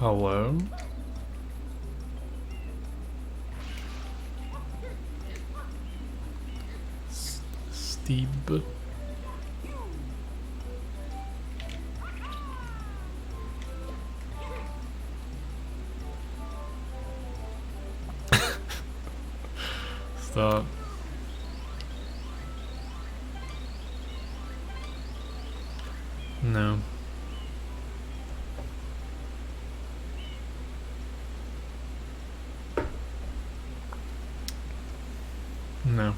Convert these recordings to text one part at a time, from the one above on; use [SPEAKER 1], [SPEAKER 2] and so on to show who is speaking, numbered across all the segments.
[SPEAKER 1] Hello? Deeb. Stop. No. No.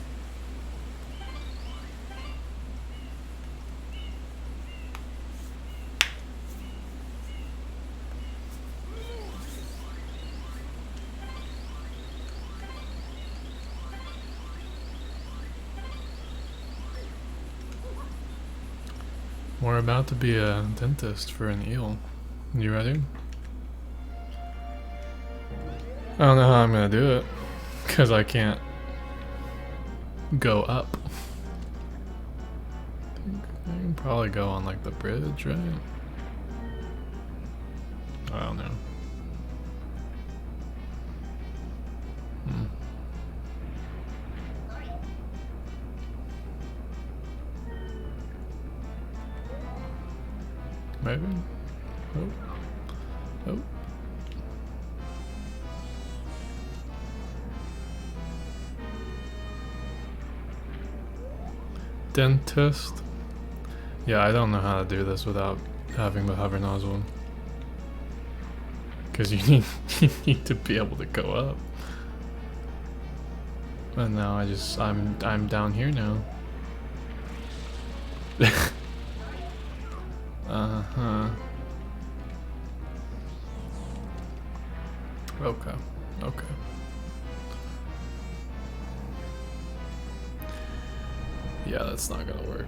[SPEAKER 1] We're about to be a dentist for an eel. You ready? I don't know how I'm gonna do it, because I can't go up. I can probably go on like the bridge, right? I don't know. Maybe? Oh. Oh. Dentist? Yeah, I don't know how to do this without having the hover nozzle. Because you need to be able to go up. And now I'm down here now. Uh-huh. Okay. Okay. Yeah, that's not gonna work.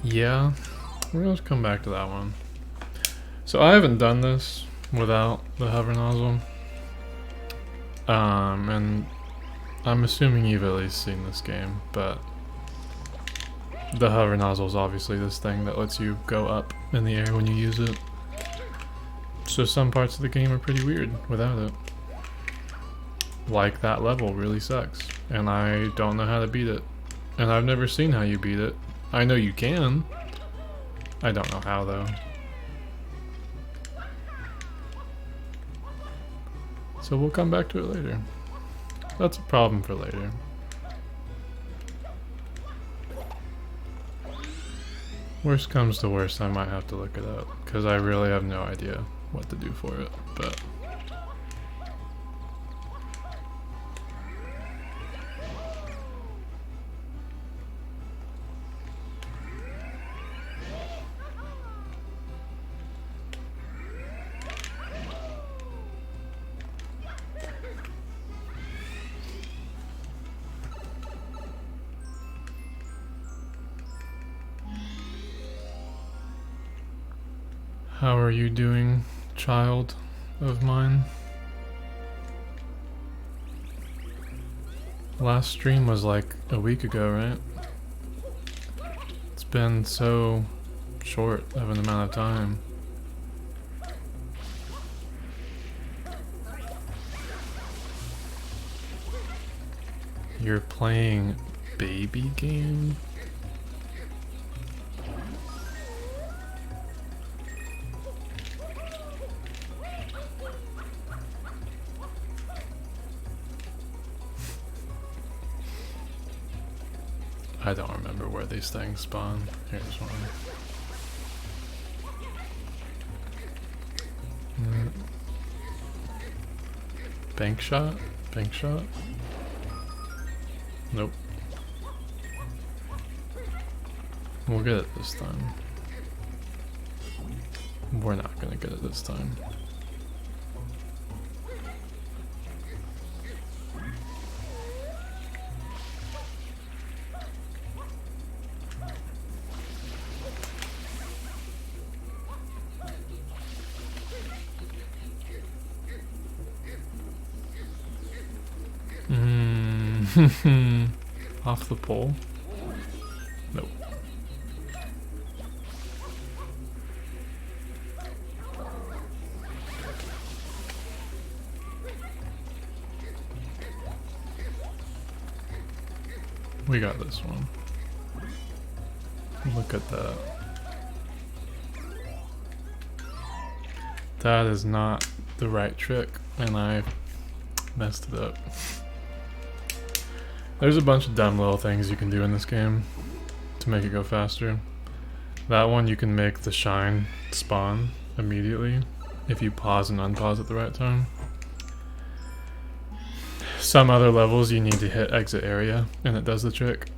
[SPEAKER 1] Yeah, we're gonna come back to that one. So I haven't done this without the hover nozzle. And I'm assuming you've at least seen this game, but the hover nozzle is obviously this thing that lets you go up in the air when you use it. So some parts of the game are pretty weird without it. Like that level really sucks, and I don't know how to beat it. And I've never seen how you beat it. I know you can. I don't know how though. So we'll come back to it later. That's a problem for later. Worst comes to worst, I might have to look it up, because I really have no idea what to do for it, but... How are you doing, child of mine? Last stream was like a week ago, right? It's been so short of an amount of time. You're playing baby game? I don't remember where these things spawn. Here's one. Bank shot? Bank shot? Nope. We'll get it this time. We're not gonna get it this time. Off the pole? Nope. We got this one. Look at that. That is not the right trick, and I messed it up. There's a bunch of dumb little things you can do in this game to make it go faster. That one, you can make the shine spawn immediately if you pause and unpause at the right time. Some other levels you need to hit exit area and it does the trick,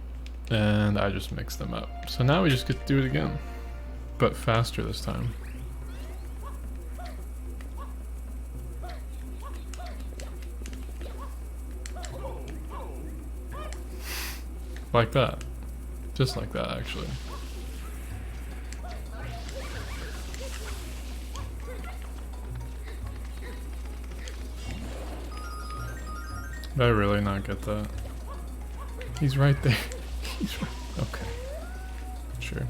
[SPEAKER 1] and I just mixed them up. So now we just get to do it again, but faster this time. Like that. Just like that, actually. Did I really not get that? He's right there. He's right. Okay. Sure.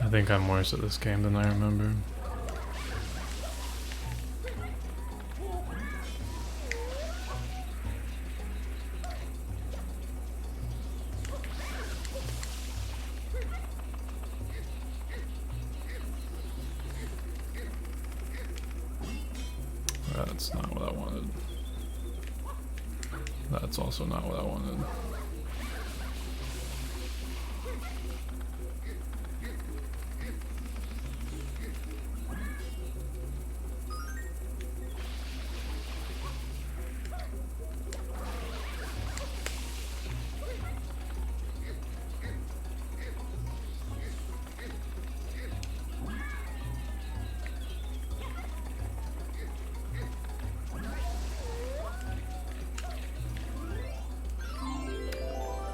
[SPEAKER 1] I think I'm worse at this game than I remember. That's not what I wanted. That's also not what I wanted.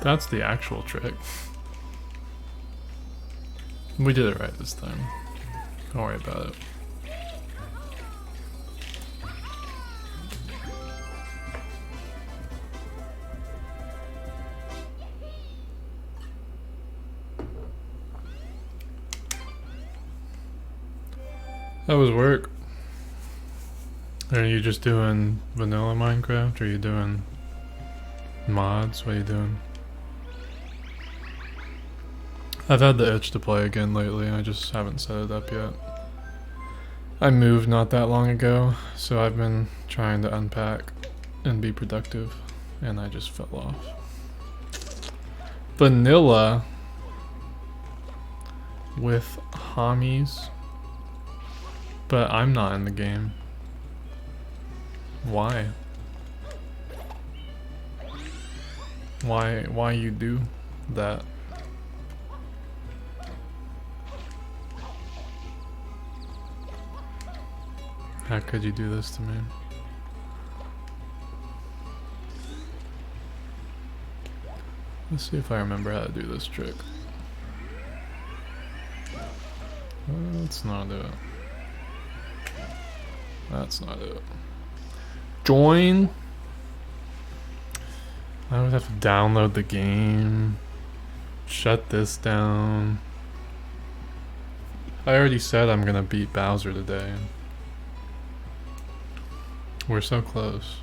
[SPEAKER 1] That's the actual trick. We did it right this time. Don't worry about it. That was work. Are you just doing vanilla Minecraft? Or are you doing mods? What are you doing? I've had the itch to play again lately, I just haven't set it up yet. I moved not that long ago, so I've been trying to unpack and be productive, and I just fell off. Vanilla with homies, but I'm not in the game. Why? Why you do that? How could you do this to me? Let's see if I remember how to do this trick. That's not it. That's not it. Join? I would have to download the game. Shut this down. I already said I'm gonna beat Bowser today. We're so close.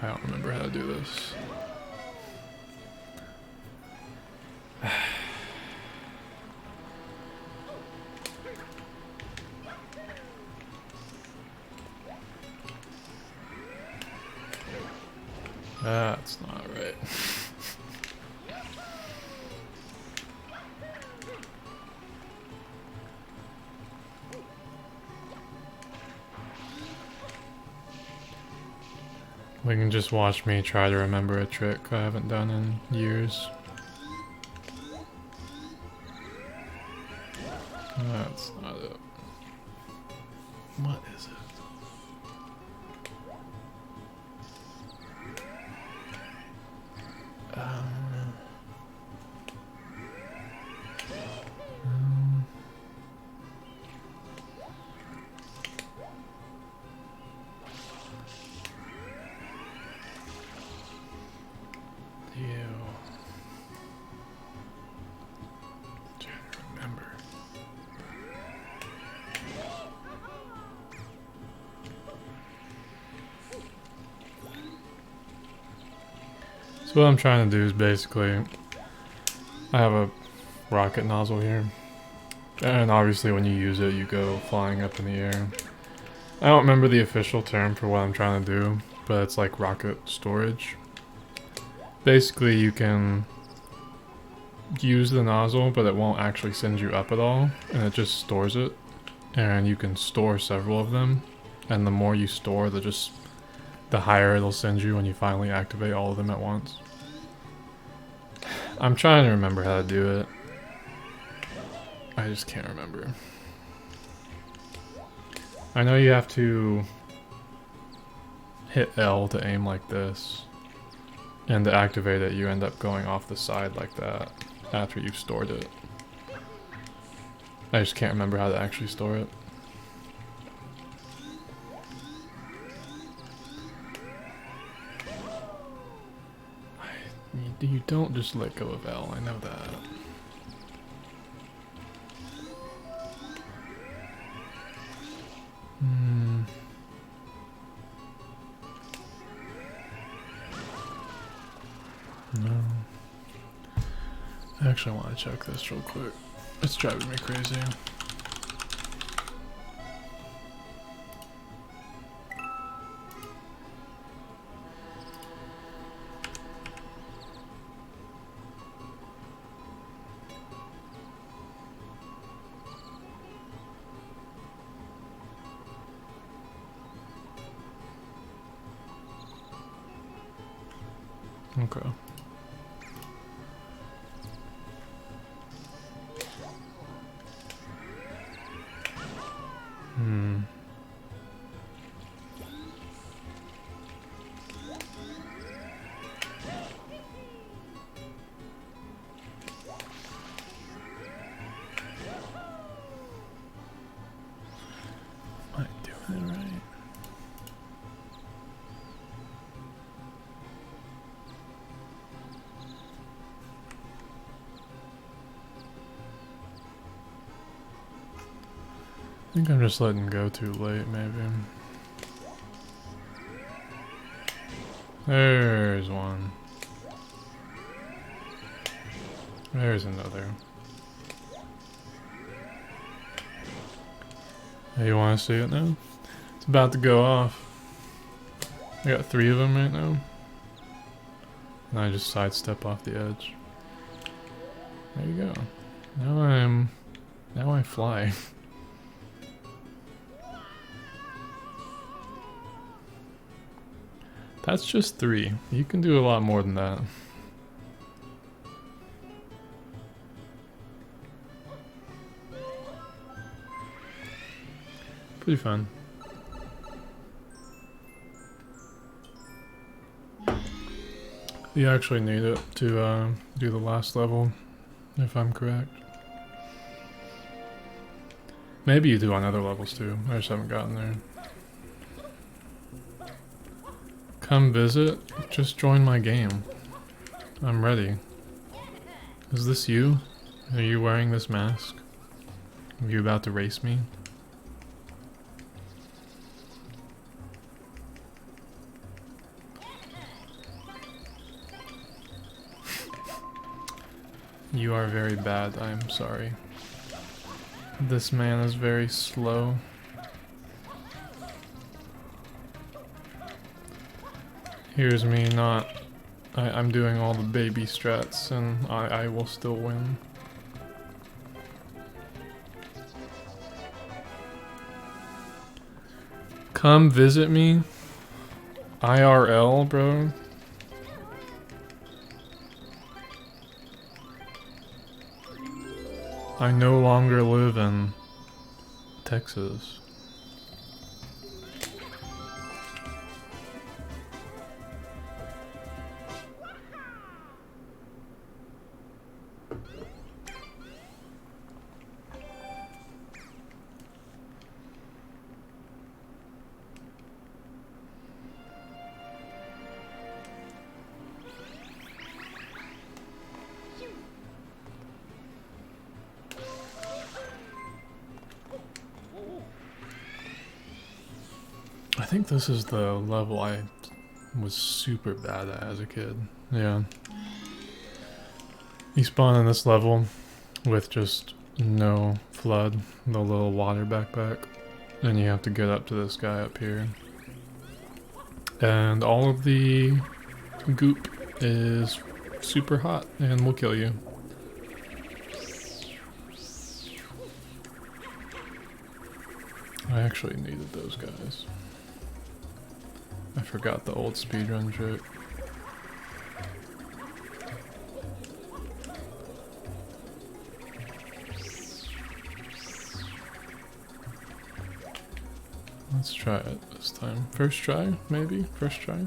[SPEAKER 1] I don't remember how to do this. That's not right. We can just watch me try to remember a trick I haven't done in years. That's not it. What is it? So what I'm trying to do is basically, I have a rocket nozzle here, and obviously when you use it you go flying up in the air. I don't remember the official term for what I'm trying to do, but it's like rocket storage. Basically you can use the nozzle, but it won't actually send you up at all, and it just stores it, and you can store several of them, and the more you store, the higher it'll send you when you finally activate all of them at once. I'm trying to remember how to do it. I just can't remember. I know you have to hit L to aim like this, and to activate it you end up going off the side like that after you've stored it. I just can't remember how to actually store it. You don't just let go of L, I know that. No. I actually want to check this real quick. It's driving me crazy. Okay. Am I doing it right? I think I'm just letting go too late, maybe. There's one. There's another. Hey, you want to see it now? It's about to go off. I got 3 of them right now. And I just sidestep off the edge. There you go. Now I fly. That's just 3. You can do a lot more than that. Pretty fun. You actually need it to do the last level, if I'm correct. Maybe you do on other levels too. I just haven't gotten there. Come visit? Just join my game. I'm ready. Is this you? Are you wearing this mask? Are you about to race me? You are very bad, I'm sorry. This man is very slow. Here's me I'm doing all the baby strats and I will still win. Come visit me? IRL, bro? I no longer live in Texas. I think this is the level I was super bad at as a kid. Yeah. You spawn in this level with just no flood, no little water backpack, and you have to get up to this guy up here. And all of the goop is super hot and will kill you. I actually needed those guys. I forgot the old speedrun trick. Let's try it this time. First try, maybe? First try?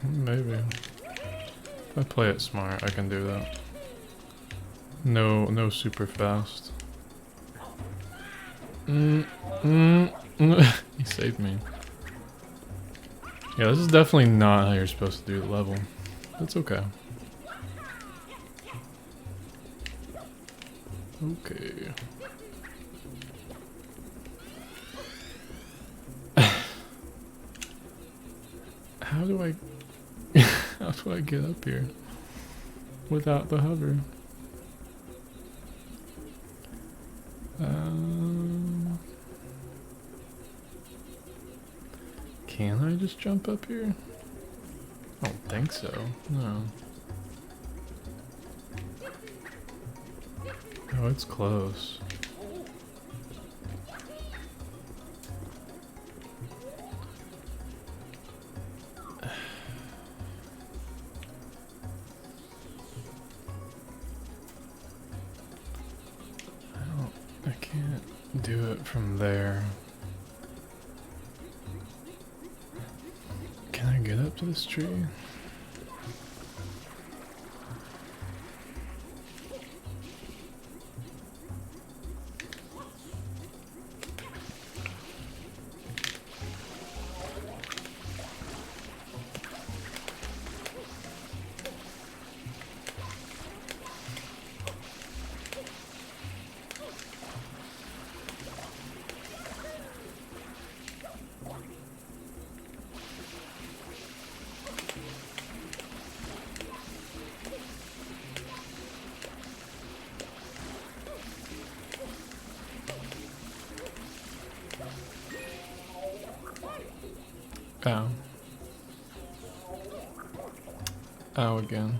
[SPEAKER 1] Maybe. If I play it smart, I can do that. No super fast. He saved me. Yeah, this is definitely not how you're supposed to do the level. That's okay. Okay. How do I... how do I get up here? Without the hover? Can I just jump up here? I don't think so. No. Oh, it's close. I can't do it from there. Can I get up to this tree? Ow. Ow again.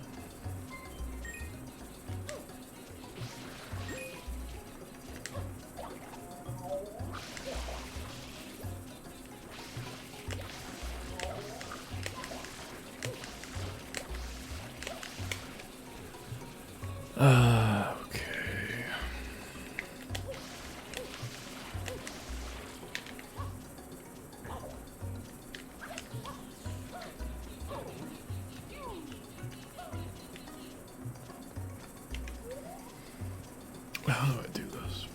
[SPEAKER 1] Okay. How do I do this?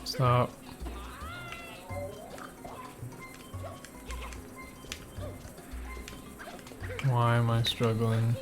[SPEAKER 1] Stop. Why am I struggling?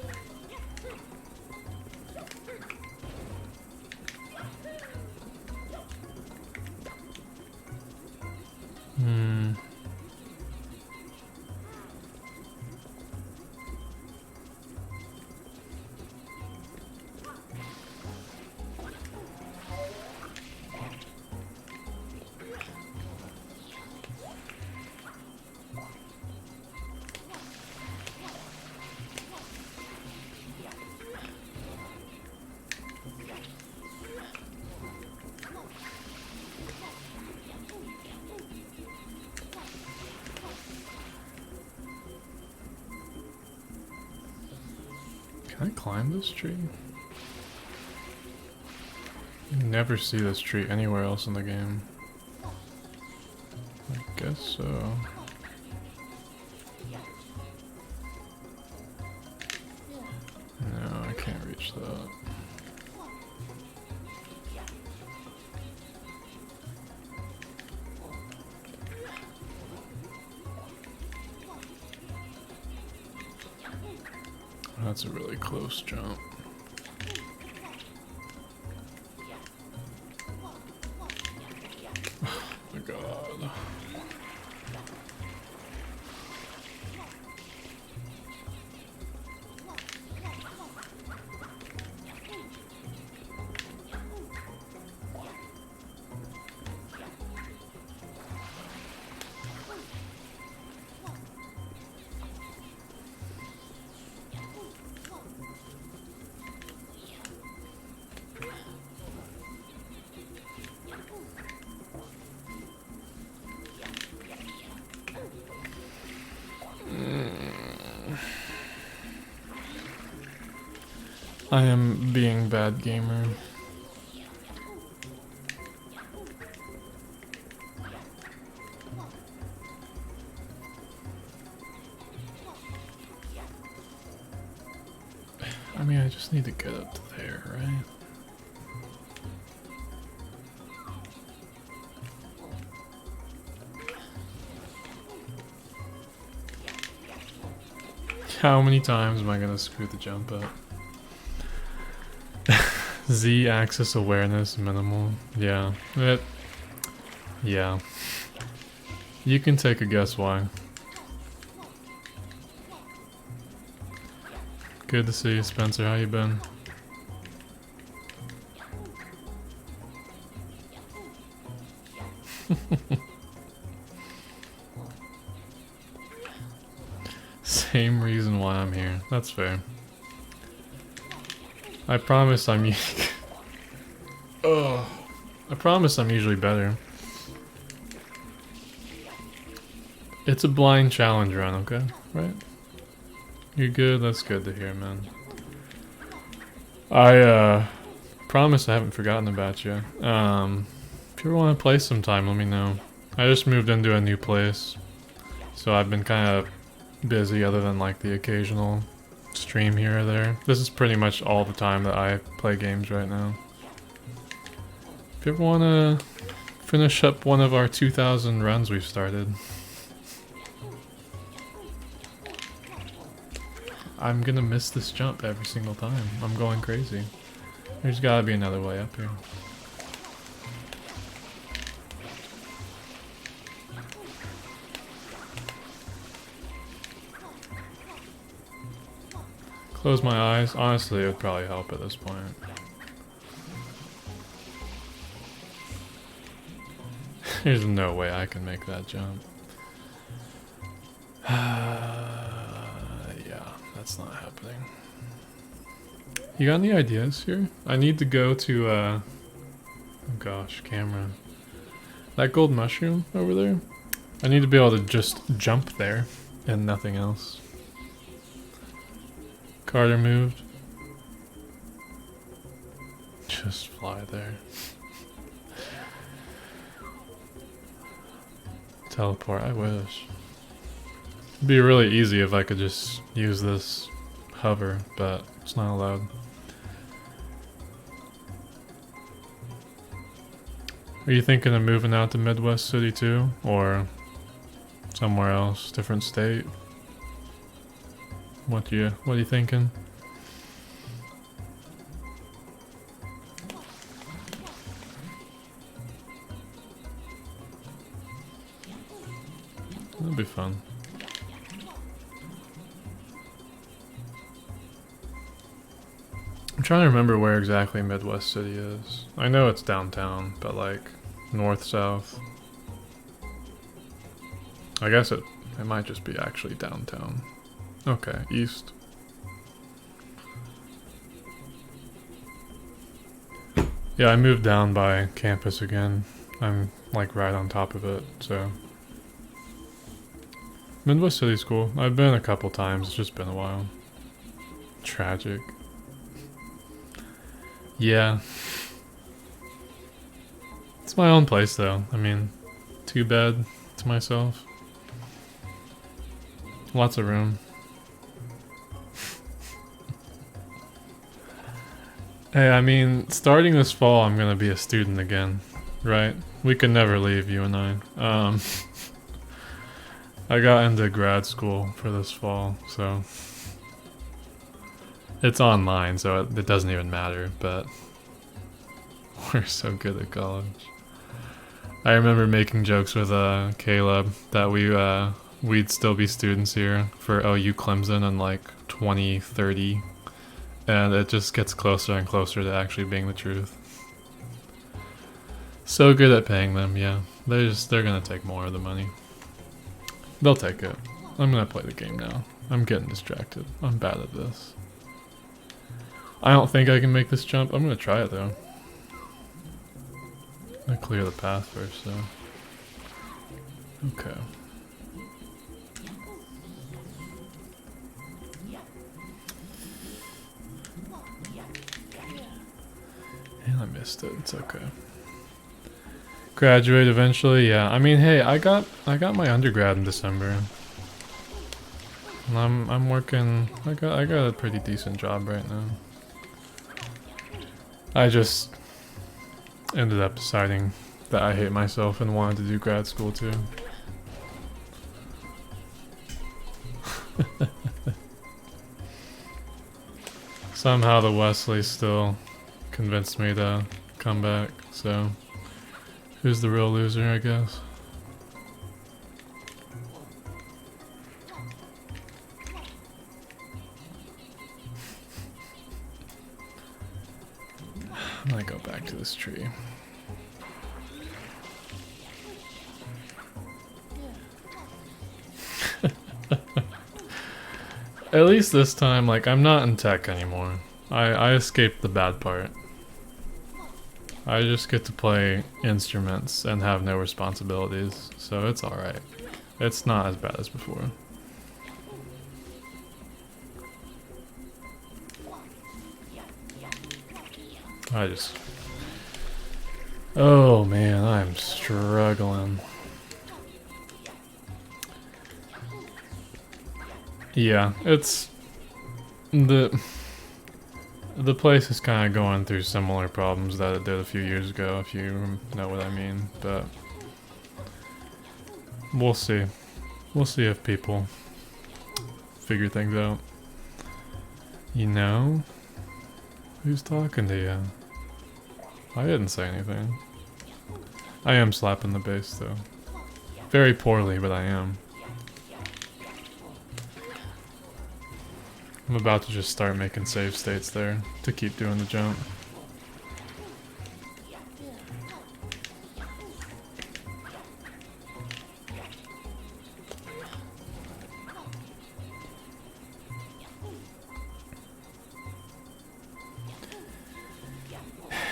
[SPEAKER 1] Can I climb this tree? You never see this tree anywhere else in the game. I guess so. No, I can't reach that. That's a really close jump. Oh my god. I am being bad gamer. I mean, I just need to get up to there, right? How many times am I gonna screw the jump up? Z-axis awareness minimal. Yeah. Yeah. You can take a guess why. Good to see you, Spencer. How you been? Same reason why I'm here. That's fair. I promise I'm I promise I'm usually better. It's a blind challenge run, okay? Right? You're good? That's good to hear, man. I promise I haven't forgotten about you. If you ever want to play sometime, let me know. I just moved into a new place, so I've been kind of busy other than like the occasional stream here or there. This is pretty much all the time that I play games right now. If you ever want to finish up one of our 2,000 runs we've started. I'm gonna miss this jump every single time. I'm going crazy. There's gotta be another way up here. Close my eyes. Honestly, it would probably help at this point. There's no way I can make that jump. Yeah, that's not happening. You got any ideas here? I need to go to, oh gosh, camera. That gold mushroom over there? I need to be able to just jump there and nothing else. Carter moved. Just fly there. Teleport, I wish. It'd be really easy if I could just use this hover, but it's not allowed. Are you thinking of moving out to Midwest City too? Or somewhere else, different state? What are you thinking? That'll be fun. I'm trying to remember where exactly Midwest City is. I know it's downtown, but like north, south. I guess it might just be actually downtown. Okay, east. Yeah, I moved down by campus again. I'm like right on top of it, so. Midwest City's cool. I've been a couple times, it's just been a while. Tragic. Yeah. It's my own place though. I mean, too bad to myself. Lots of room. Hey, I mean, starting this fall I'm gonna be a student again, right? We can never leave, you and I. I got into grad school for this fall, so it's online, so it doesn't even matter, but we're so good at college. I remember making jokes with Caleb that we'd still be students here for OU Clemson in like 2030, and it just gets closer and closer to actually being the truth. So good at paying them, yeah. They're gonna take more of the money. They'll take it. I'm gonna play the game now. I'm getting distracted. I'm bad at this. I don't think I can make this jump. I'm gonna try it though. I'm gonna clear the path first though. Okay. And I missed it. It's okay. Graduate eventually, yeah. I mean, hey, I got my undergrad in December. And I'm working. I got a pretty decent job right now. I just ended up deciding that I hate myself and wanted to do grad school too. Somehow the Wesley still convinced me to come back, so who's the real loser, I guess? I'm gonna go back to this tree. At least this time, like, I'm not in tech anymore. I escaped the bad part. I just get to play instruments and have no responsibilities, so it's alright. It's not as bad as before. Oh man, I'm struggling. Yeah, it's... The place is kind of going through similar problems that it did a few years ago, if you know what I mean, but... We'll see. We'll see if people figure things out. You know? Who's talking to you? I didn't say anything. I am slapping the bass though. Very poorly, but I am. I'm about to just start making save states there to keep doing the jump.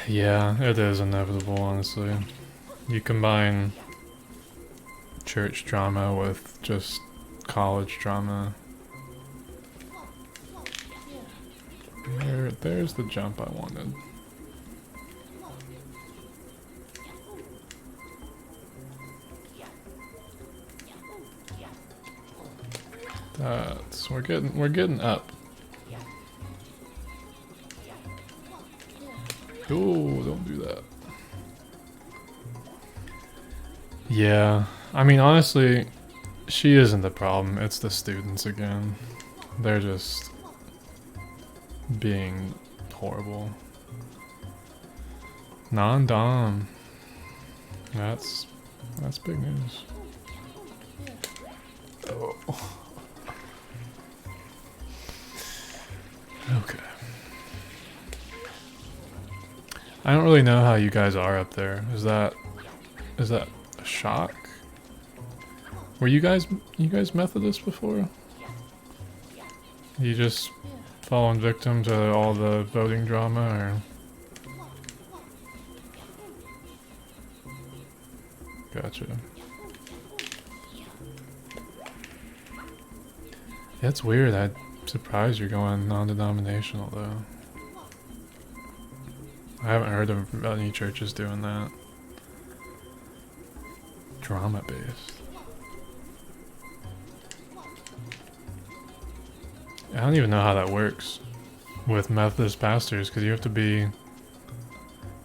[SPEAKER 1] Yeah, it is inevitable, honestly. You combine church drama with just college drama. There's the jump I wanted. We're getting up. Oh, don't do that. Yeah, I mean honestly, she isn't the problem, it's the students again. They're just being horrible. Non-dom. That's big news. Oh. Okay. I don't really know how you guys are up there. Is that a shock? Were you guys Methodist before? You just fallen victim to all the voting drama, or? Gotcha. Yeah, it's weird. Surprised you're going non-denominational though. I haven't heard of any churches doing that. Drama based. I don't even know how that works with Methodist pastors, because you have to be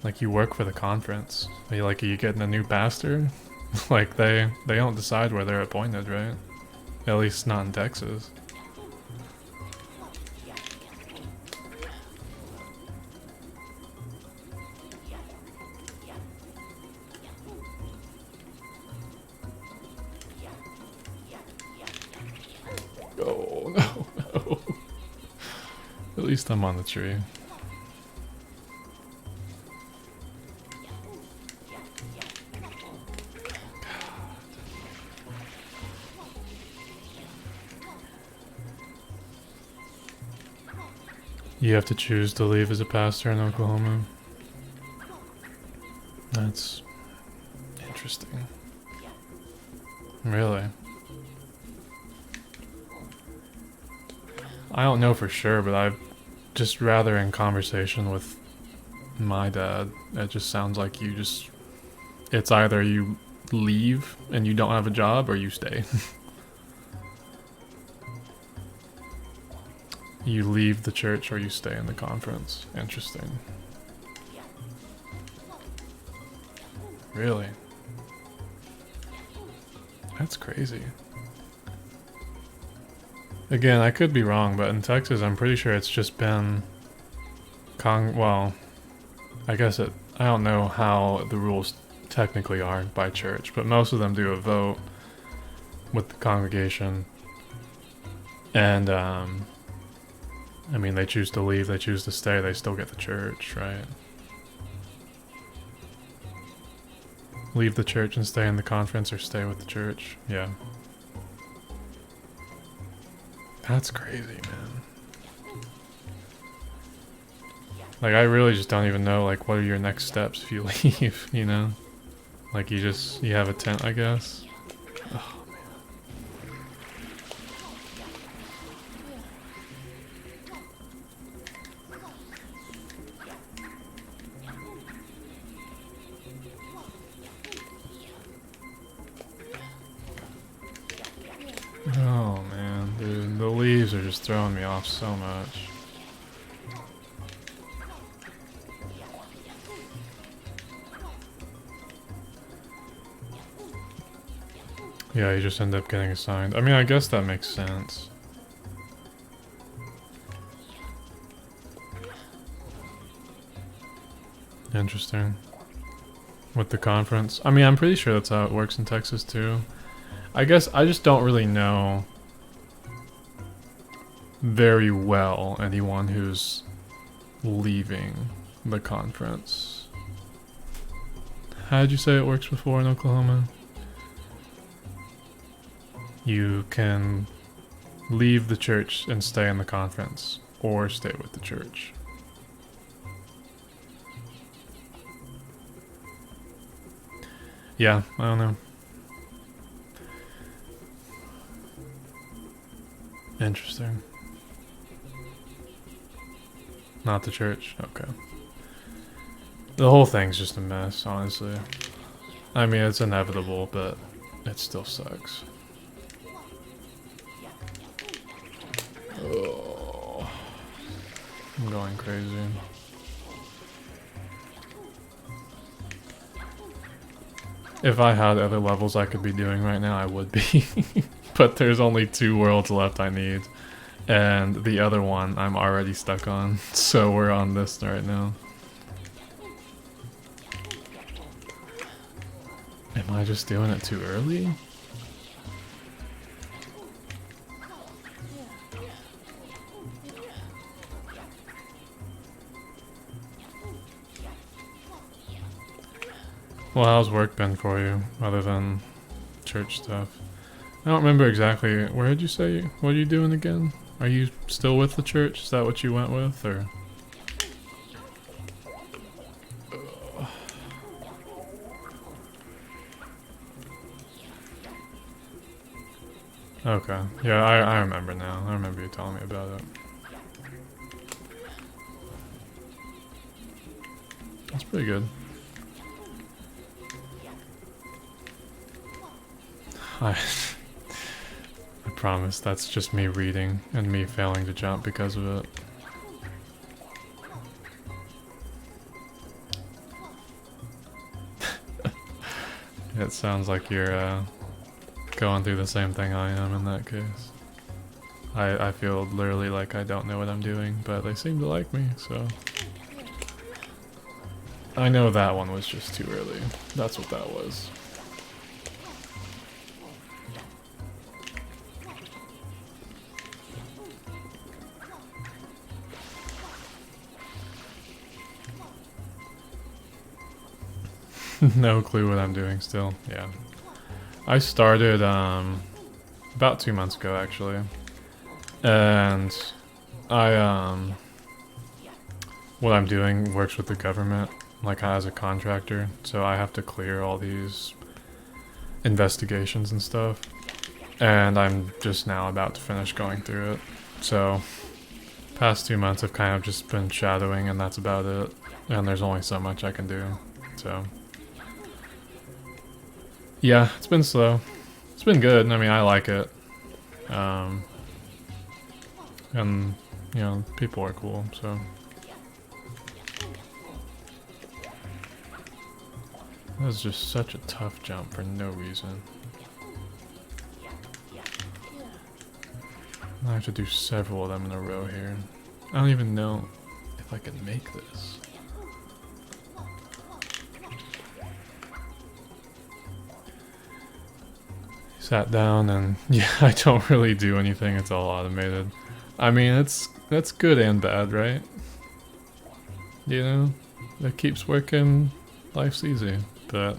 [SPEAKER 1] like, you work for the conference. Are you getting a new pastor? Like they don't decide where they're appointed, right? At least not in Texas. Oh no, no. At least I'm on the tree. You have to choose to leave as a pastor in Oklahoma. That's interesting. Really? I don't know for sure, but I've just rather in conversation with my dad, it just sounds like it's either you leave and you don't have a job or you stay. You leave the church or you stay in the conference. Interesting. Really? That's crazy. Again, I could be wrong, but in Texas, I'm pretty sure it's just been well, I don't know how the rules technically are by church, but most of them do a vote with the congregation. And, I mean, they choose to leave, they choose to stay, they still get the church, right? Leave the church and stay in the conference, or stay with the church. Yeah. That's crazy, man. Like, I really just don't even know, like, what are your next steps if you leave, you know? Like, you have a tent, I guess. Oh, oh man, dude, the leaves are just throwing me off so much. Yeah, you just end up getting assigned. I mean, I guess that makes sense. Interesting. With the conference. I mean, I'm pretty sure that's how it works in Texas too. I guess I just don't really know very well anyone who's leaving the conference. How did you say it works before in Oklahoma? You can leave the church and stay in the conference, or stay with the church. Yeah, I don't know. Interesting. Not the church? Okay. The whole thing's just a mess, honestly. I mean, it's inevitable, but it still sucks. Oh, I'm going crazy. If I had other levels I could be doing right now, I would be. But there's only 2 worlds left I need. And the other one I'm already stuck on. So we're on this right now. Am I just doing it too early? Well, how's work been for you, other than church stuff? I don't remember exactly. Where did you say? What are you doing again? Are you still with the church? Is that what you went with, or? Okay. Yeah, I remember now. I remember you telling me about it. That's pretty good. I promise that's just me reading and me failing to jump because of it. It sounds like you're going through the same thing I am in that case. I feel literally like I don't know what I'm doing, but they seem to like me, so... I know that one was just too early. That's what that was. No clue what I'm doing still, yeah. I started about 2 months ago actually. And what I'm doing works with the government, like as a contractor, so I have to clear all these investigations and stuff. And I'm just now about to finish going through it. So, past 2 months I've kind of just been shadowing and that's about it. And there's only so much I can do, so... Yeah, it's been slow. It's been good, I mean, I like it. And, you know, people are cool, so... That was just such a tough jump for no reason. I have to do several of them in a row here. I don't even know if I can make this. Sat down and yeah, I don't really do anything, it's all automated. I mean, that's good and bad, right? You know, it keeps working, life's easy, but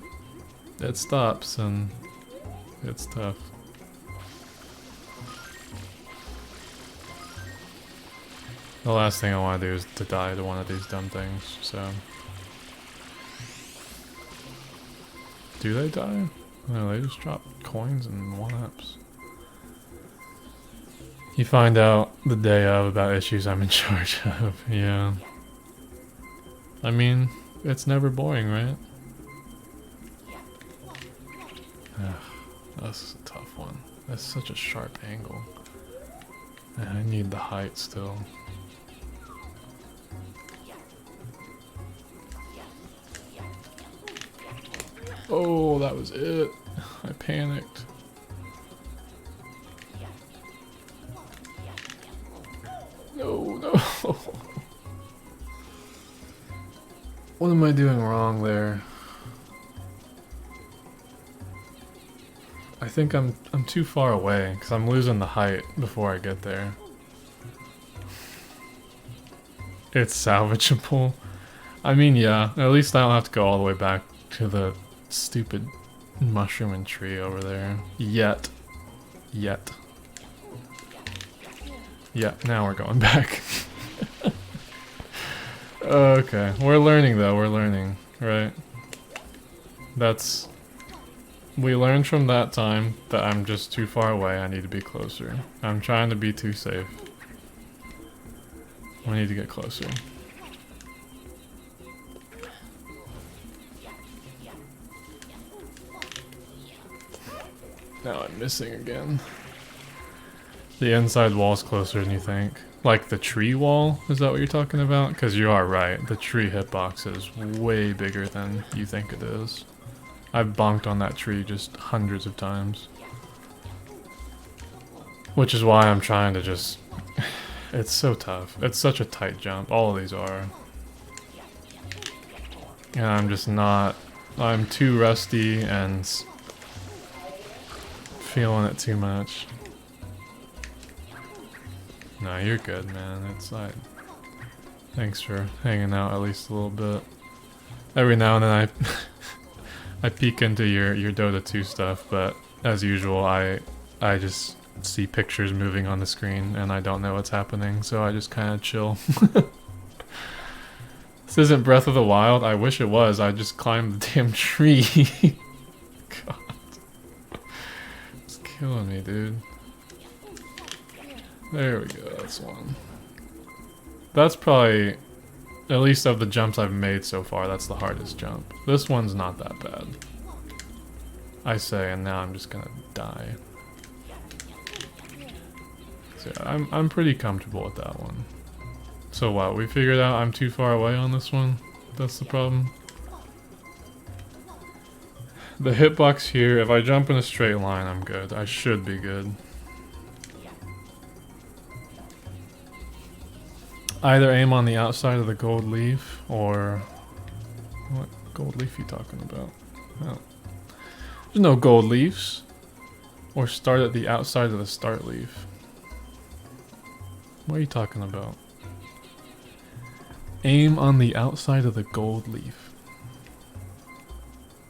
[SPEAKER 1] it stops and it's tough. The last thing I want to do is to die to one of these dumb things, so... Do they die? No, they just drop coins and one-ups. You find out the day of about issues I'm in charge of, yeah. I mean, it's never boring, right? Ugh, that's a tough one. That's such a sharp angle. And I need the height still. Oh, that was it. I panicked. No, no. What am I doing wrong there? I think I'm too far away because I'm losing the height before I get there. It's salvageable. I mean, yeah, at least I don't have to go all the way back to the stupid mushroom and tree over there. Yet. Yeah, now we're going back. Okay, we're learning though, we're learning, right? We learned from that time that I'm just too far away, I need to be closer. I'm trying to be too safe. I need to get closer. Now I'm missing again. The inside wall's closer than you think. Like the tree wall? Is that what you're talking about? Because you are right. The tree hitbox is way bigger than you think it is. I've bonked on that tree just hundreds of times. Which is why I'm trying to just... It's so tough. It's such a tight jump. All of these are. And I'm just not... I'm too rusty and... feeling it too much. No, you're good, man. It's like... Thanks for hanging out at least a little bit. Every now and then I peek into your Dota 2 stuff, but as usual I just see pictures moving on the screen and I don't know what's happening, so I just kind of chill. This isn't Breath of the Wild. I wish it was. I just climbed the damn tree. God. It's killing me, dude. There we go, that's one. That's probably, at least of the jumps I've made so far, that's the hardest jump. This one's not that bad, I say, and now I'm just gonna die. So yeah, I'm pretty comfortable with that one. So what, we figured out I'm too far away on this one? That's the problem? The hitbox here, if I jump in a straight line, I'm good. I should be good. Either aim on the outside of the gold leaf, or... What gold leaf you talking about? Oh. There's no gold leaves. Or start at the outside of the start leaf. What are you talking about? Aim on the outside of the gold leaf.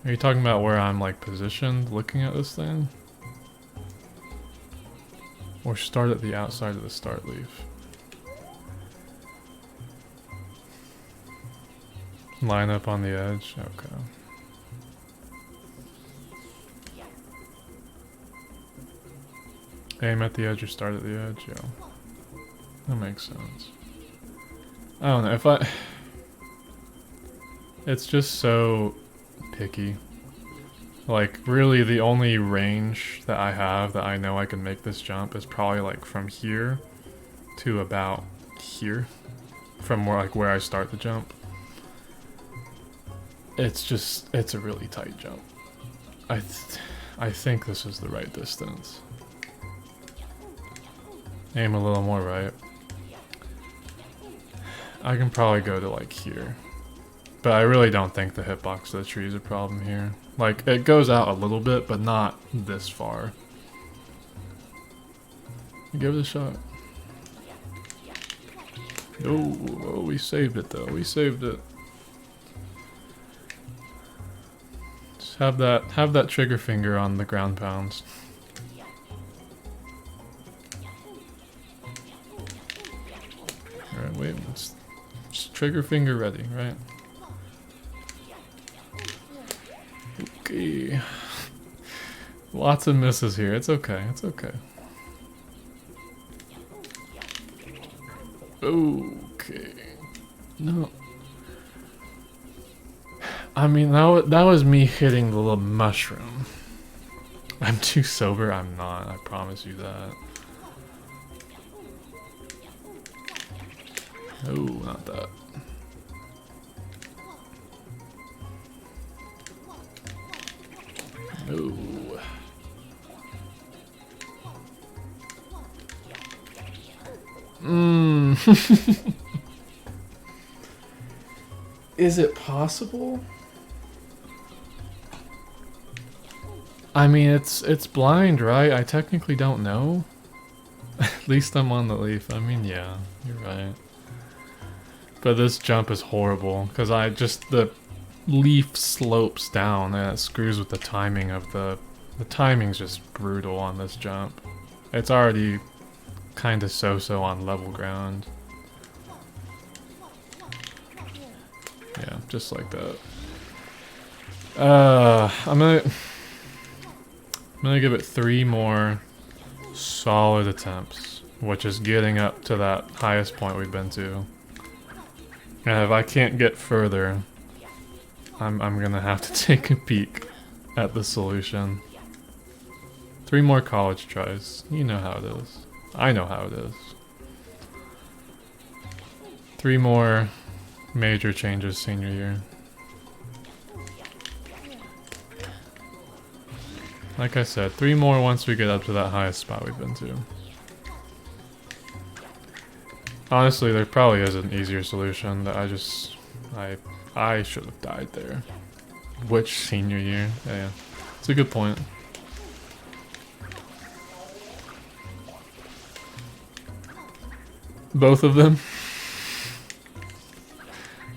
[SPEAKER 1] Are you talking about where I'm like positioned looking at this thing? Or start at the outside of the start leaf? Line up on the edge? Okay. Aim at the edge or start at the edge? Yeah. That makes sense. I don't know, if I... It's just so picky. Like, really the only range that I have that I know I can make this jump is probably like from here to about here. From where I start the jump. It's just, it's a really tight jump. I think this is the right distance. Aim a little more right. I can probably go to like here. But I really don't think the hitbox of the tree is a problem here. Like, it goes out a little bit, but not this far. Give it a shot. Oh, we saved it though. We saved it. Just have that trigger finger on the ground pounds. Alright, wait, let's just trigger finger ready, right? Okay. Lots of misses here. It's okay. It's okay. Okay. No. I mean, that was me hitting the little mushroom. I'm too sober. I'm not. I promise you that. Oh, not that. No. Is it possible? I mean, it's blind, right? I technically don't know. At least I'm on the leaf. I mean, yeah, you're right. But this jump is horrible, because the leaf slopes down and it screws with the timing of the timing's just brutal on this jump. It's already kind of so-so on level ground. Yeah, just like that. I'm gonna give it 3 more solid attempts, which is getting up to that highest point we've been to. And if I can't get further, I'm gonna have to take a peek at the solution. 3 more college tries. You know how it is. I know how it is. 3 more major changes senior year. Like I said, 3 more once we get up to that highest spot we've been to. Honestly, there probably is an easier solution that I should have died there. Which senior year? Yeah, it's a good point. Both of them?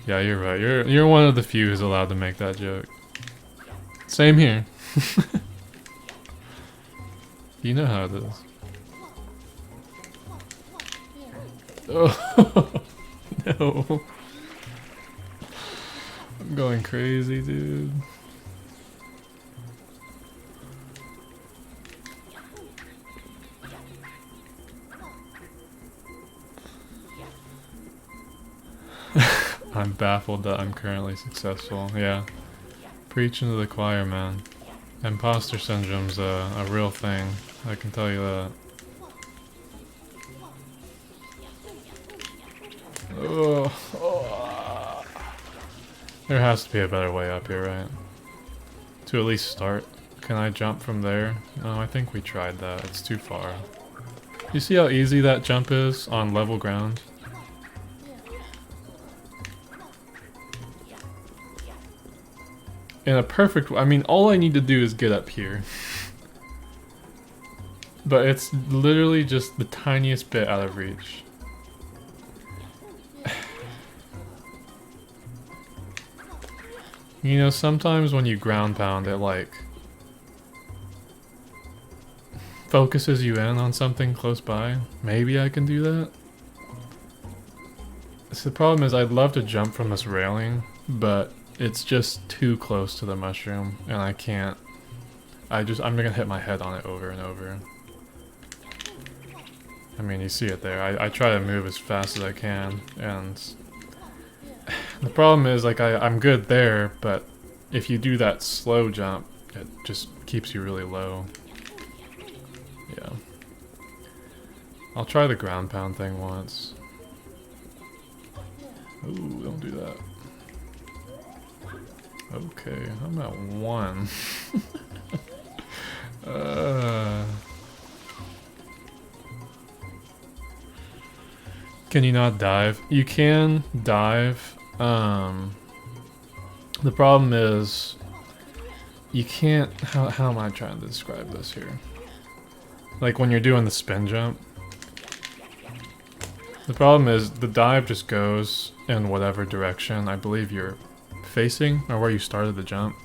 [SPEAKER 1] Yeah, you're right. You're one of the few who's allowed to make that joke. Same here. You know how it is. Oh, no. I'm going crazy, dude. I'm baffled that I'm currently successful. Yeah. Preaching to the choir, man. Imposter syndrome's a real thing. I can tell you that. Oh, oh. There has to be a better way up here, right? To at least start. Can I jump from there? No, I think we tried that. It's too far. You see how easy that jump is on level ground? In a perfect... I mean, all I need to do is get up here. But it's literally just the tiniest bit out of reach. You know, sometimes when you ground pound, it like focuses you in on something close by. Maybe I can do that. So the problem is I'd love to jump from this railing, but it's just too close to the mushroom and I can't. I'm gonna hit my head on it over and over. I mean, you see it there. I try to move as fast as I can, and the problem is, like, I'm good there, but if you do that slow jump, it just keeps you really low. Yeah. I'll try the ground pound thing once. Ooh, don't do that. Okay, I'm at 1. Can you not dive? You can dive. The problem is you can't. How am I trying to describe this here? Like when you're doing the spin jump. The problem is the dive just goes in whatever direction I believe you're facing or where you started the jump.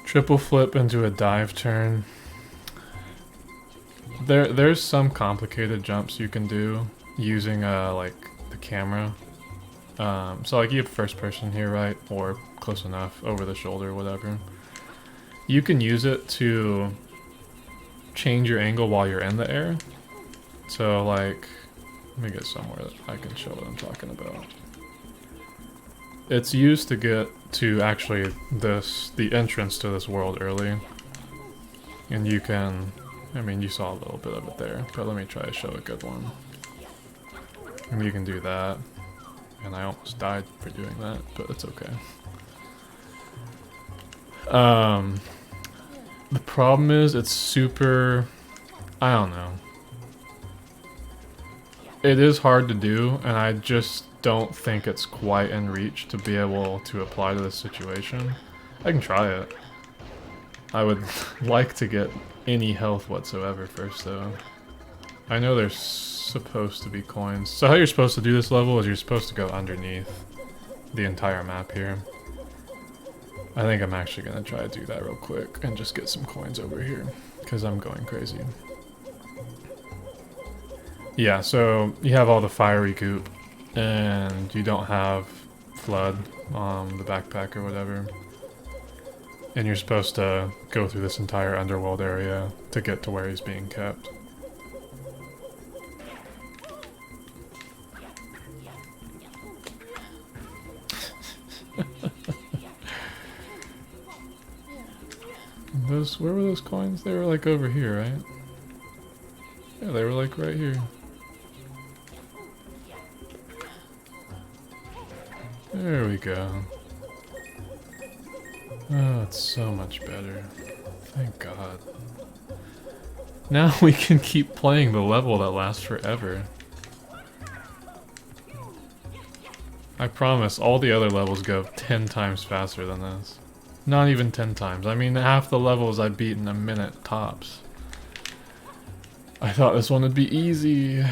[SPEAKER 1] Triple flip into a dive turn. There's some complicated jumps you can do using like the camera. So like you have first person here, right? Or close enough, over the shoulder, whatever. You can use it to change your angle while you're in the air. So like, let me get somewhere that I can show what I'm talking about. It's used to get to actually the entrance to this world early. And you can, I mean, you saw a little bit of it there, but let me try to show a good one. And you can do that. And I almost died for doing that, but it's okay. The problem is it's super, I don't know. It is hard to do, and I just don't think it's quite in reach to be able to apply to this situation. I can try it. I would like to get any health whatsoever first, though. I know there's supposed to be coins. So how you're supposed to do this level is you're supposed to go underneath the entire map here. I think I'm actually going to try to do that real quick and just get some coins over here, because I'm going crazy. Yeah, so you have all the fiery goop, and you don't have flood on the backpack or whatever. And you're supposed to go through this entire underworld area to get to where he's being kept. Where were those coins? They were like over here, right? Yeah, they were like right here. There we go. Oh, it's so much better. Thank God. Now we can keep playing the level that lasts forever. I promise, all the other levels go 10 times faster than this. Not even 10 times. I mean, half the levels I beat in a minute tops. I thought this one would be easy.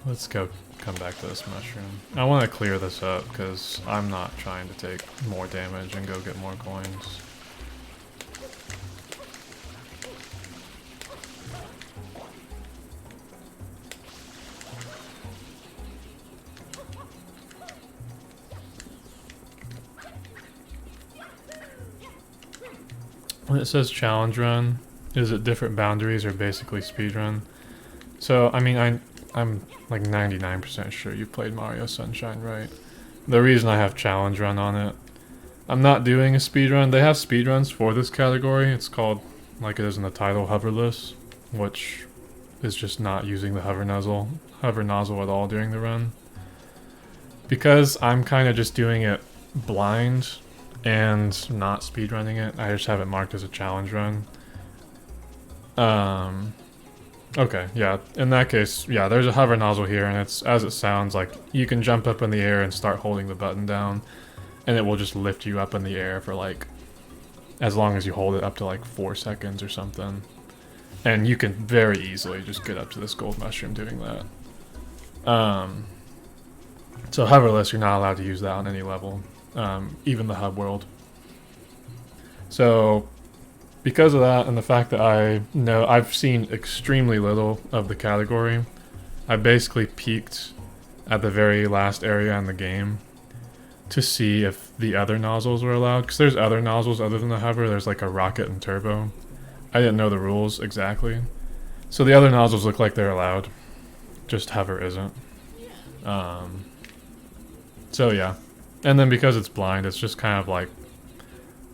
[SPEAKER 1] Let's go come back to this mushroom. I want to clear this up because I'm not trying to take more damage and go get more coins. When it says challenge run, is it different boundaries or basically speed run? So, I mean, I'm like 99% sure you've played Mario Sunshine, right? The reason I have challenge run on it, I'm not doing a speed run. They have speed runs for this category. It's called, like it is in the title, Hoverless, which is just not using the hover nozzle at all during the run. Because I'm kind of just doing it blind and not speedrunning it, I just have it marked as a challenge run. Okay, yeah, in that case, yeah, there's a hover nozzle here, and it's, as it sounds, like, you can jump up in the air and start holding the button down, and it will just lift you up in the air for, like, as long as you hold it up to, like, 4 seconds or something. And you can very easily just get up to this gold mushroom doing that. So hoverless, you're not allowed to use that on any level, even the hub world. So because of that, and the fact that I've seen extremely little of the category, I basically peeked at the very last area in the game to see if the other nozzles were allowed, because there's other nozzles other than the hover. There's like a rocket and turbo. I didn't know the rules exactly, so the other nozzles look like they're allowed, just hover isn't. So yeah, and then because it's blind, it's just kind of like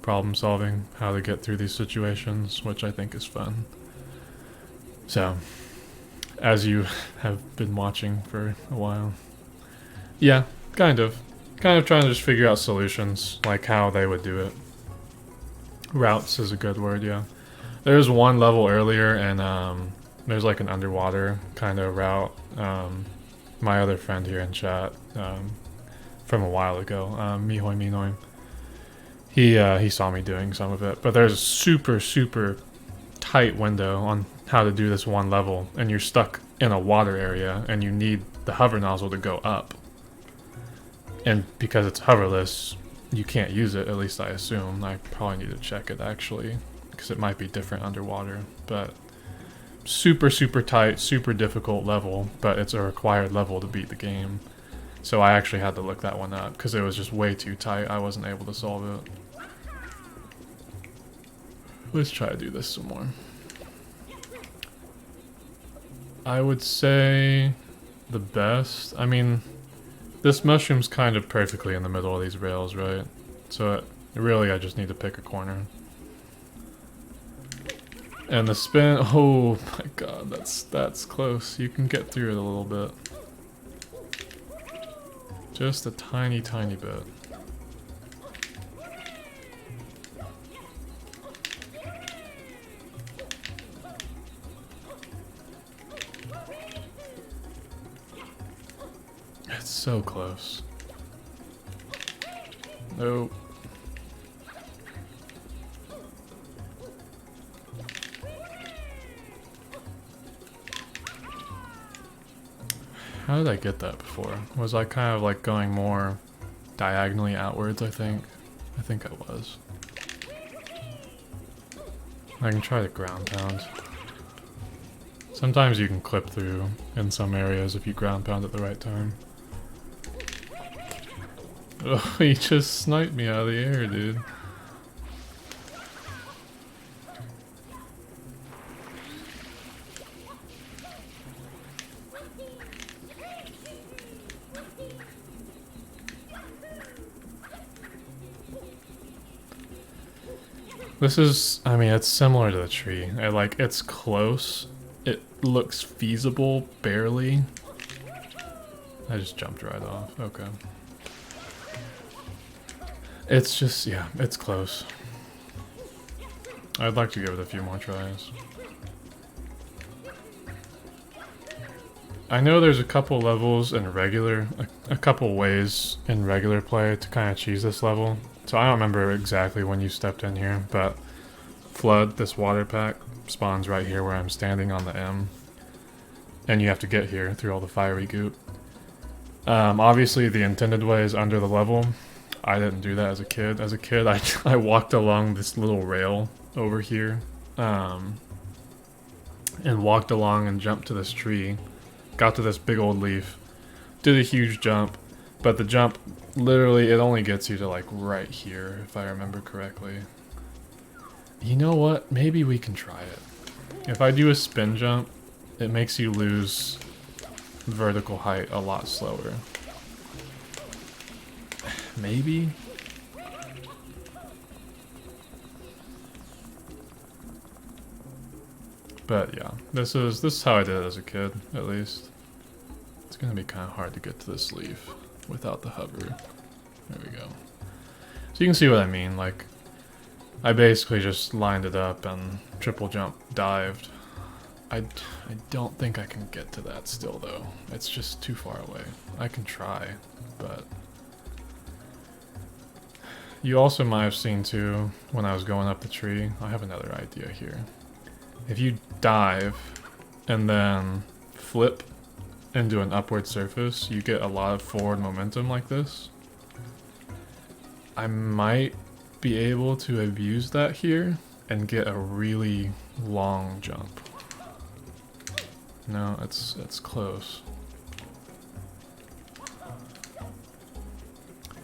[SPEAKER 1] problem solving, how to get through these situations, which I think is fun. So, as you have been watching for a while, yeah, kind of trying to just figure out solutions, like how they would do it. Routes is a good word, yeah. There's one level earlier, and there's like an underwater kind of route. My other friend here in chat, from a while ago, Mihoy Minoy, he saw me doing some of it, but there's a super tight window on how to do this one level, and you're stuck in a water area, and you need the hover nozzle to go up. And because it's hoverless, you can't use it, at least I assume. I probably need to check it actually, because it might be different underwater, but super tight, super difficult level, but it's a required level to beat the game. So I actually had to look that one up, because it was just way too tight. I wasn't able to solve it. Let's try to do this some more. I would say the best, I mean, this mushroom's kind of perfectly in the middle of these rails, right? So really I just need to pick a corner. And the spin, oh my god, that's close. You can get through it a little bit. Just a tiny bit. It's so close. Nope. How did I get that before? Was I kind of like going more diagonally outwards, I think? I think I was. I can try the ground pound. Sometimes you can clip through in some areas if you ground pound at the right time. Oh, he just sniped me out of the air, dude. This is, I mean, it's similar to the tree. It's close. It looks feasible, barely. I just jumped right off. Okay. It's just, yeah, it's close. I'd like to give it a few more tries. I know there's a couple levels in regular, a couple ways in regular play to kind of cheese this level. So I don't remember exactly when you stepped in here, but Flood, this water pack, spawns right here where I'm standing on the M. And you have to get here through all the fiery goop. Obviously the intended way is under the level. I didn't do that as a kid. As a kid, I walked along this little rail over here, and walked along and jumped to this tree, got to this big old leaf, did a huge jump, but the jump, literally, it only gets you to like right here, if I remember correctly. You know what? Maybe we can try it. If I do a spin jump, it makes you lose vertical height a lot slower. Maybe? But yeah, this is how I did it as a kid, at least. It's gonna be kind of hard to get to this leaf without the hover. There we go. So you can see what I mean, like, I basically just lined it up and triple jump dived. I don't think I can get to that still though. It's just too far away. I can try, but... You also might have seen too, when I was going up the tree, I have another idea here. If you dive and then flip into an upward surface, you get a lot of forward momentum like this. I might be able to abuse that here and get a really long jump. No, it's close.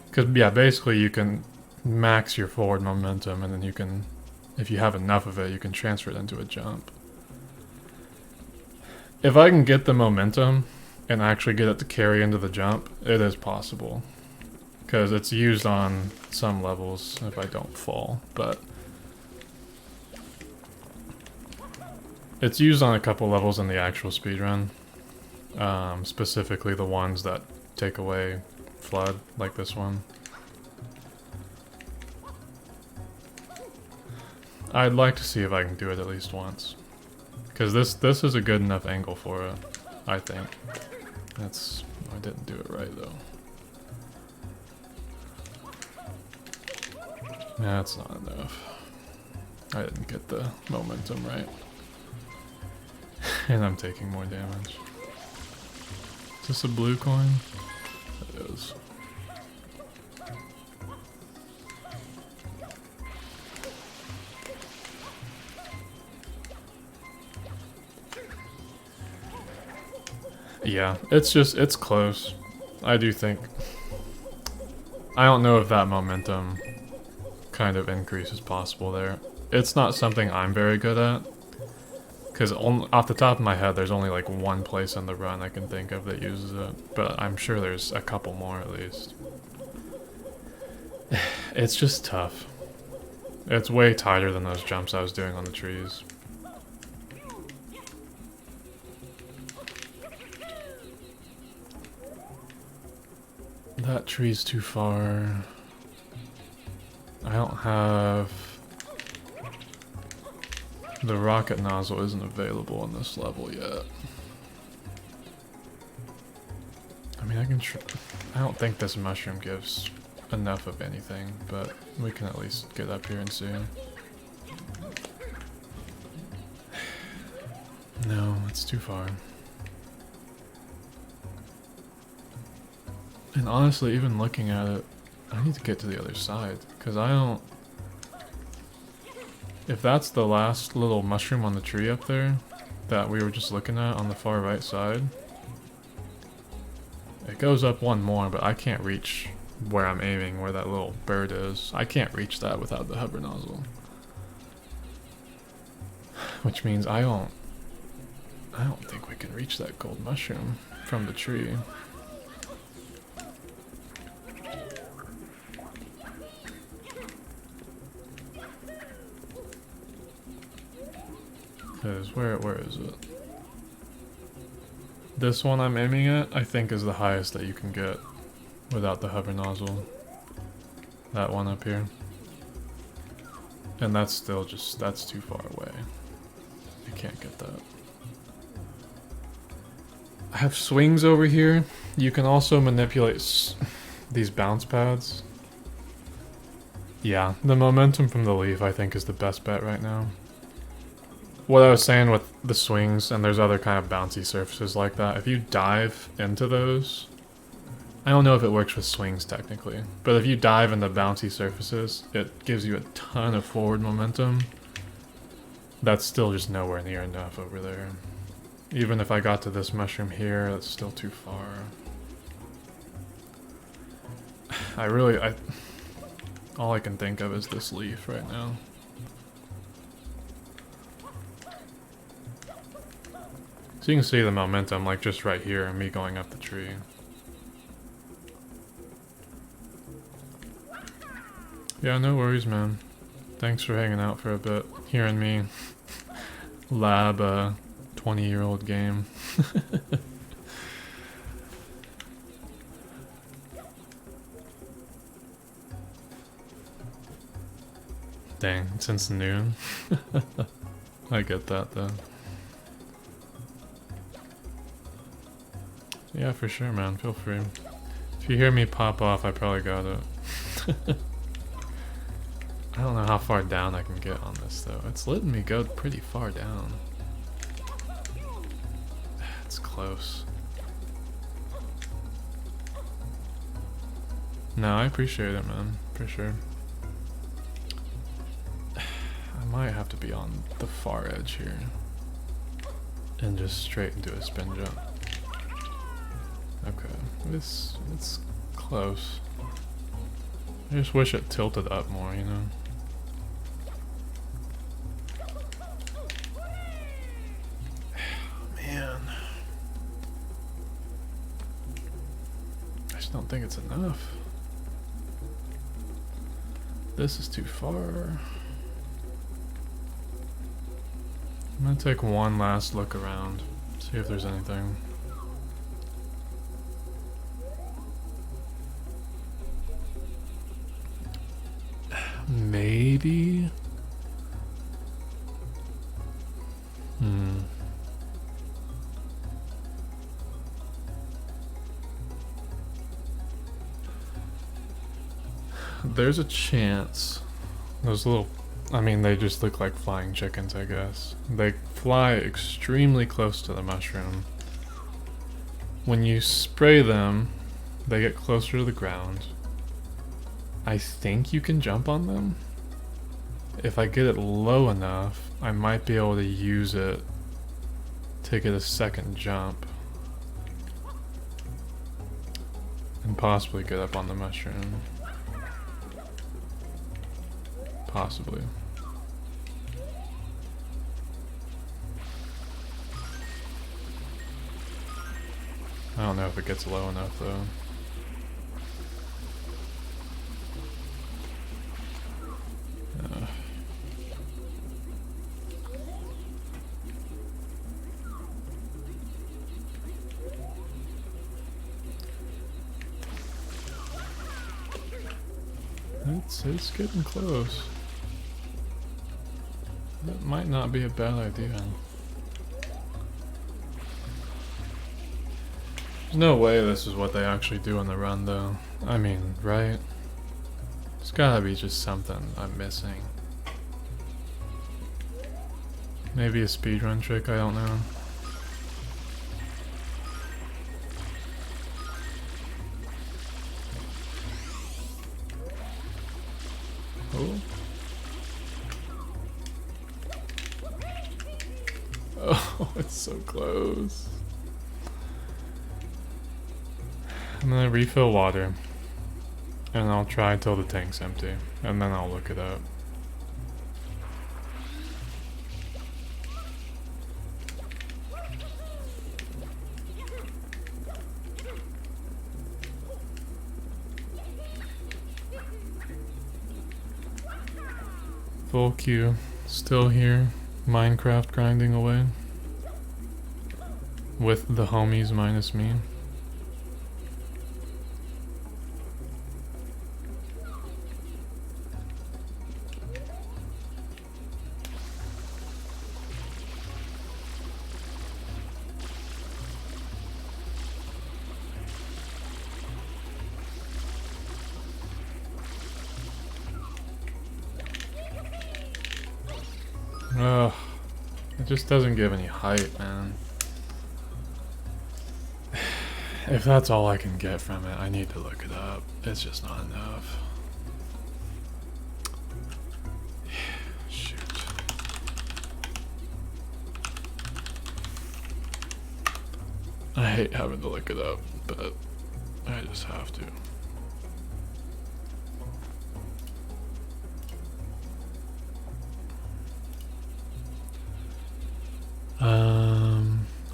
[SPEAKER 1] Because, yeah, basically you can max your forward momentum and then you can, if you have enough of it, you can transfer it into a jump. If I can get the momentum and actually get it to carry into the jump, it is possible. Because it's used on some levels if I don't fall, but... It's used on a couple levels in the actual speedrun. Specifically the ones that take away flood, like this one. I'd like to see if I can do it at least once. Because this is a good enough angle for it, I think. I didn't do it right though. That's not enough. I didn't get the momentum right. And I'm taking more damage. Is this a blue coin? It is. Yeah, it's close. I do think... I don't know if that momentum kind of increase is possible there. It's not something I'm very good at. Because off the top of my head, there's only like one place in the run I can think of that uses it. But I'm sure there's a couple more at least. It's just tough. It's way tighter than those jumps I was doing on the trees. That tree's too far. I don't have... The rocket nozzle isn't available on this level yet. I mean, I can try... I don't think this mushroom gives enough of anything, but we can at least get up here and see. No, it's too far. And honestly, even looking at it, I need to get to the other side, because I don't... If that's the last little mushroom on the tree up there, that we were just looking at on the far right side, it goes up one more, but I can't reach where I'm aiming, where that little bird is. I can't reach that without the hover nozzle. Which means I don't think we can reach that gold mushroom from the tree. Because where is it? This one I'm aiming at, I think, is the highest that you can get without the hover nozzle. That one up here. And that's still just, that's too far away. I can't get that. I have swings over here. You can also manipulate these bounce pads. Yeah, the momentum from the leaf I think is the best bet right now. What I was saying with the swings, and there's other kind of bouncy surfaces like that, if you dive into those, I don't know if it works with swings technically, but if you dive into bouncy surfaces, it gives you a ton of forward momentum. That's still just nowhere near enough over there. Even if I got to this mushroom here, that's still too far. All I can think of is this leaf right now. So you can see the momentum, like just right here, and me going up the tree. Yeah, no worries, man. Thanks for hanging out for a bit, hearing me lab a 20-year-old game. Dang, since noon. I get that though. Yeah, for sure, man. Feel free. If you hear me pop off, I probably got it. I don't know how far down I can get on this though. It's letting me go pretty far down. It's close. No, I appreciate it, man. For sure. I might have to be on the far edge here. And just straight into a spin jump. Okay, it's close. I just wish it tilted up more, you know? Man. I just don't think it's enough. This is too far. I'm gonna take one last look around, see if there's anything. Maybe? There's a chance. Those little, I mean, they just look like flying chickens, I guess. They fly extremely close to the mushroom. When you spray them, they get closer to the ground. I think you can jump on them. If I get it low enough, I might be able to use it to get a second jump. And possibly get up on the mushroom. Possibly. I don't know if it gets low enough though. It's getting close. That might not be a bad idea. There's no way this is what they actually do on the run though. I mean, right? There's gotta be just something I'm missing. Maybe a speedrun trick, I don't know. Oh. Oh, it's so close. I'm gonna refill water. And I'll try till the tank's empty. And then I'll look it up. Full queue. Still here. Minecraft grinding away. With the homies minus me. Ugh. It just doesn't give any height, man. If that's all I can get from it, I need to look it up. It's just not enough. Shoot. I hate having to look it up, but I just have to.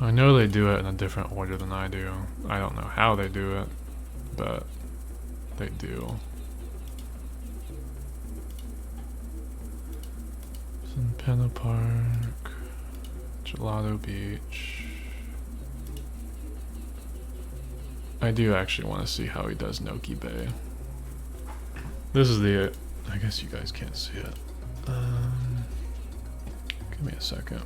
[SPEAKER 1] I know they do it in a different order than I do. I don't know how they do it, but they do. Penna Park, Gelato Beach. I do actually want to see how he does Noki Bay. This is the, I guess you guys can't see it. Give me a second.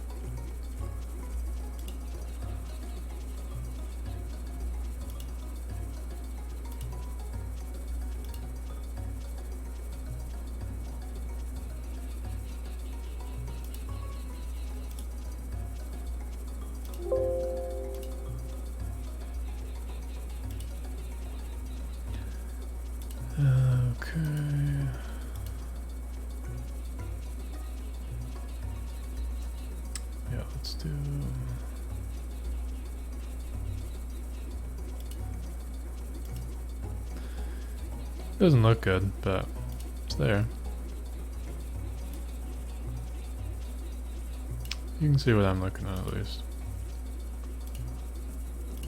[SPEAKER 1] Okay. Yeah, let's do. Doesn't look good, but it's there. You can see what I'm looking at least.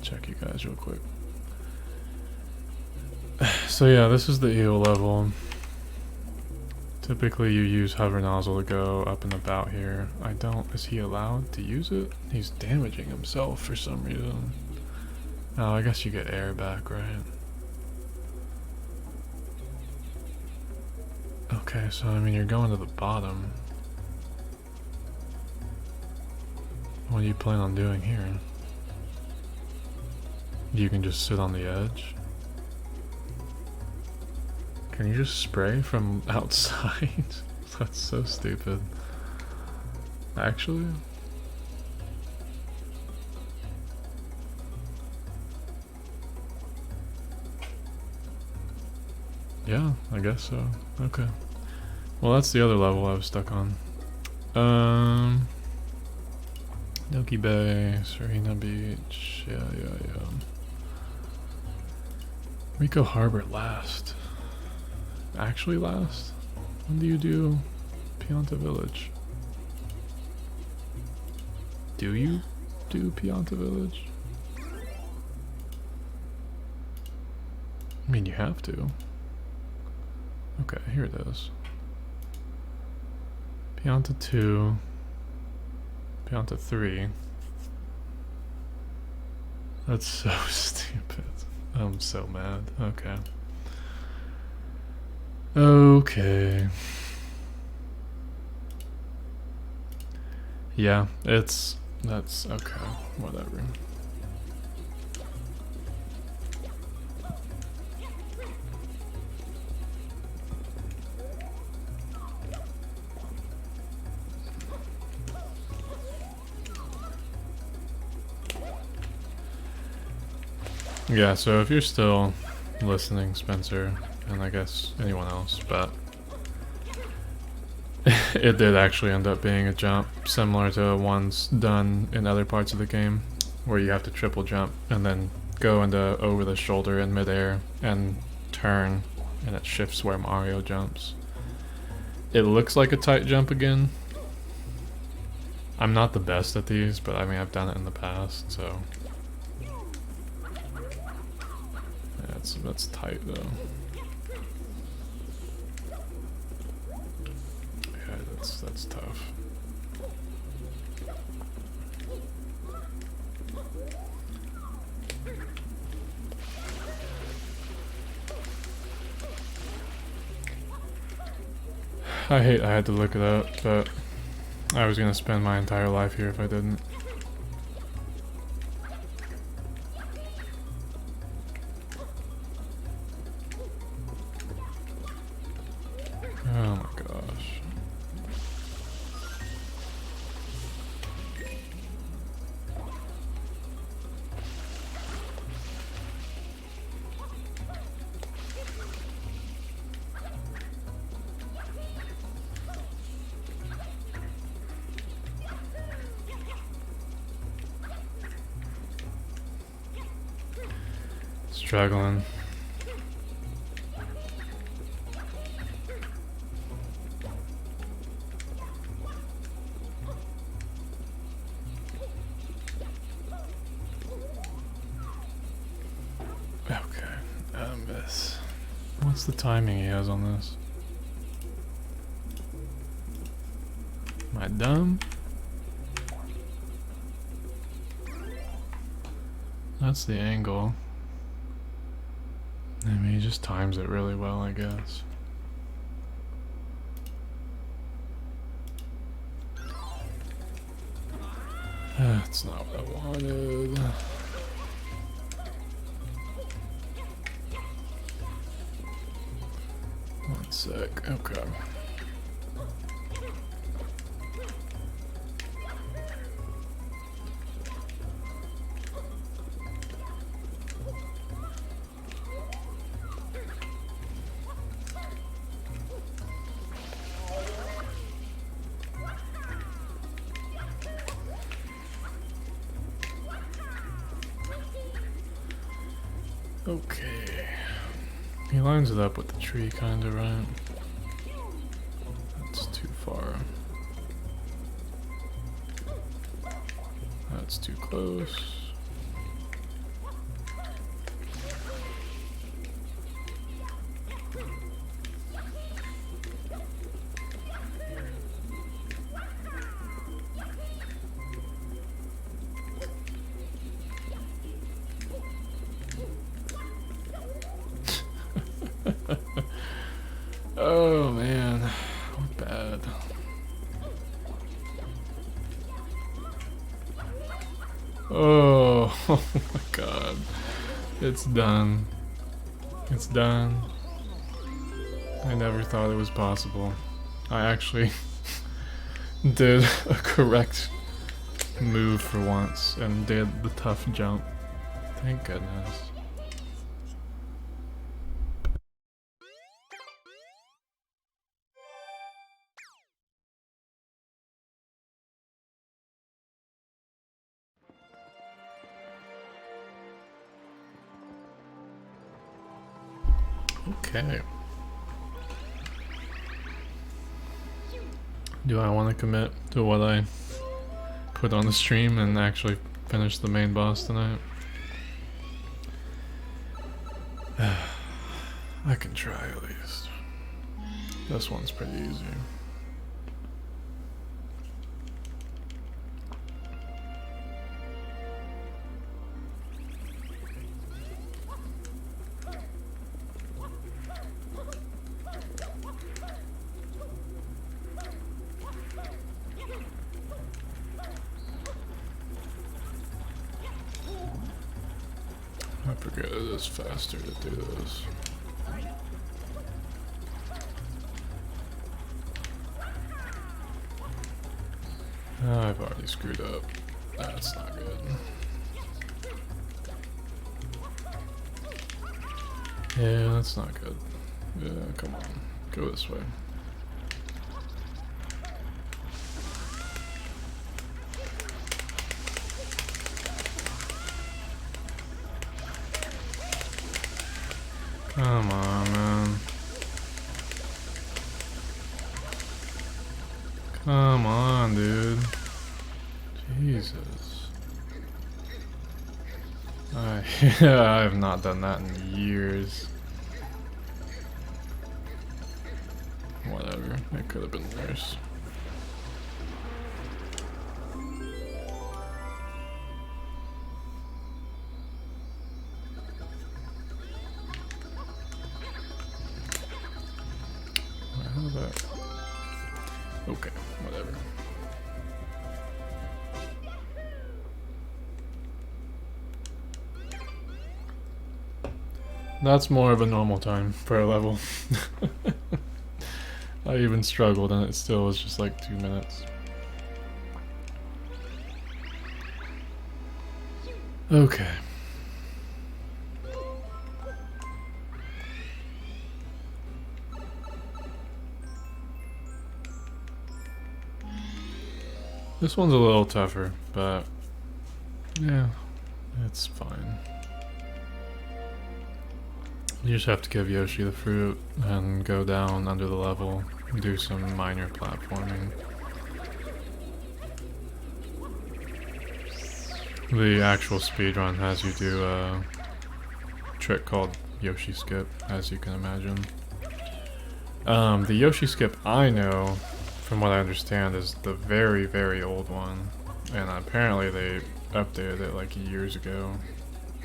[SPEAKER 1] Check you guys real quick. So yeah, this is the eel level. Typically you use hover nozzle to go up and about here. I don't, is he allowed to use it? He's damaging himself for some reason. Oh, I guess you get air back, right? Okay, so I mean you're going to the bottom. What do you plan on doing here? You can just sit on the edge? Can you just spray from outside? That's so stupid. Actually? Yeah, I guess so. Okay. Well, that's the other level I was stuck on. Noki Bay, Serena Beach. Yeah. Rico Harbor last. Actually last? When do you do Pianta Village? Do you do Pianta Village? I mean, you have to. Okay, here it is. Pianta 2. Pianta 3. That's so stupid. I'm so mad. Okay. Okay. Yeah, that's okay. Whatever. Yeah, so if you're still listening, Spencer, and I guess anyone else, but it did actually end up being a jump similar to ones done in other parts of the game, where you have to triple jump and then go into over the shoulder in midair and turn, and it shifts where Mario jumps. It looks like a tight jump again. I'm not the best at these, but I mean I've done it in the past, so yeah, that's tight though. That's tough. I hate I had to look it up, but I was gonna spend my entire life here if I didn't. Oh my gosh. Struggling. this. What's the timing he has on this? Am I dumb? That's the angle. I mean, he just times it really well, I guess. That's not what I wanted. One sec, okay. Okay. He lines it up with the tree kinda, right? That's too far. That's too close. Oh man, what bad. Oh, oh my god. It's done. It's done. I never thought it was possible. I actually did a correct move for once and did the tough jump. Thank goodness. Okay. Do I want to commit to what I put on the stream and actually finish the main boss tonight? I can try at least. This one's pretty easy. I forget it is faster to do this. I've already screwed up. That's not good. Yeah, that's not good. Yeah, come on. Go this way. Come on, man. Come on, dude. Jesus. I have not done that in years. Whatever. It could have been worse. How that? Okay, whatever. That's more of a normal time for a level. I even struggled and it still was just like 2 minutes. Okay. This one's a little tougher, but yeah, it's fine. You just have to give Yoshi the fruit and go down under the level and do some minor platforming. The actual speedrun has you do a trick called Yoshi skip, as you can imagine. The Yoshi skip I know, from what I understand, is the very, very old one. And apparently they updated it like years ago.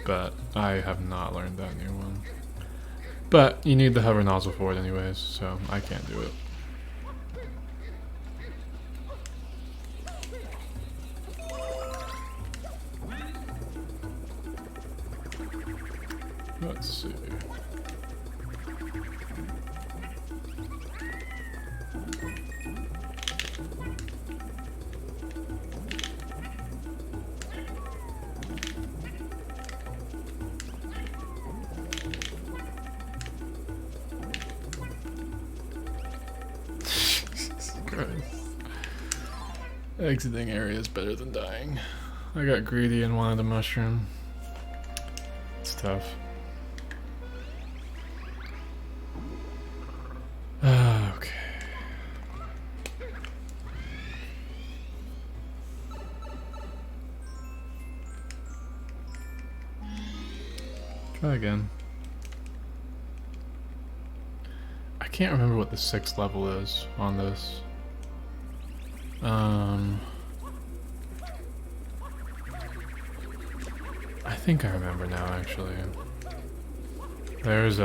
[SPEAKER 1] But I have not learned that new one. But you need the hover nozzle for it anyways, so I can't do it. Let's see. Jesus Christ. Exiting area is better than dying. I got greedy and wanted a mushroom. It's tough. Okay. Try again. I can't remember what the 6th level is on this. I think I remember now, actually. There's,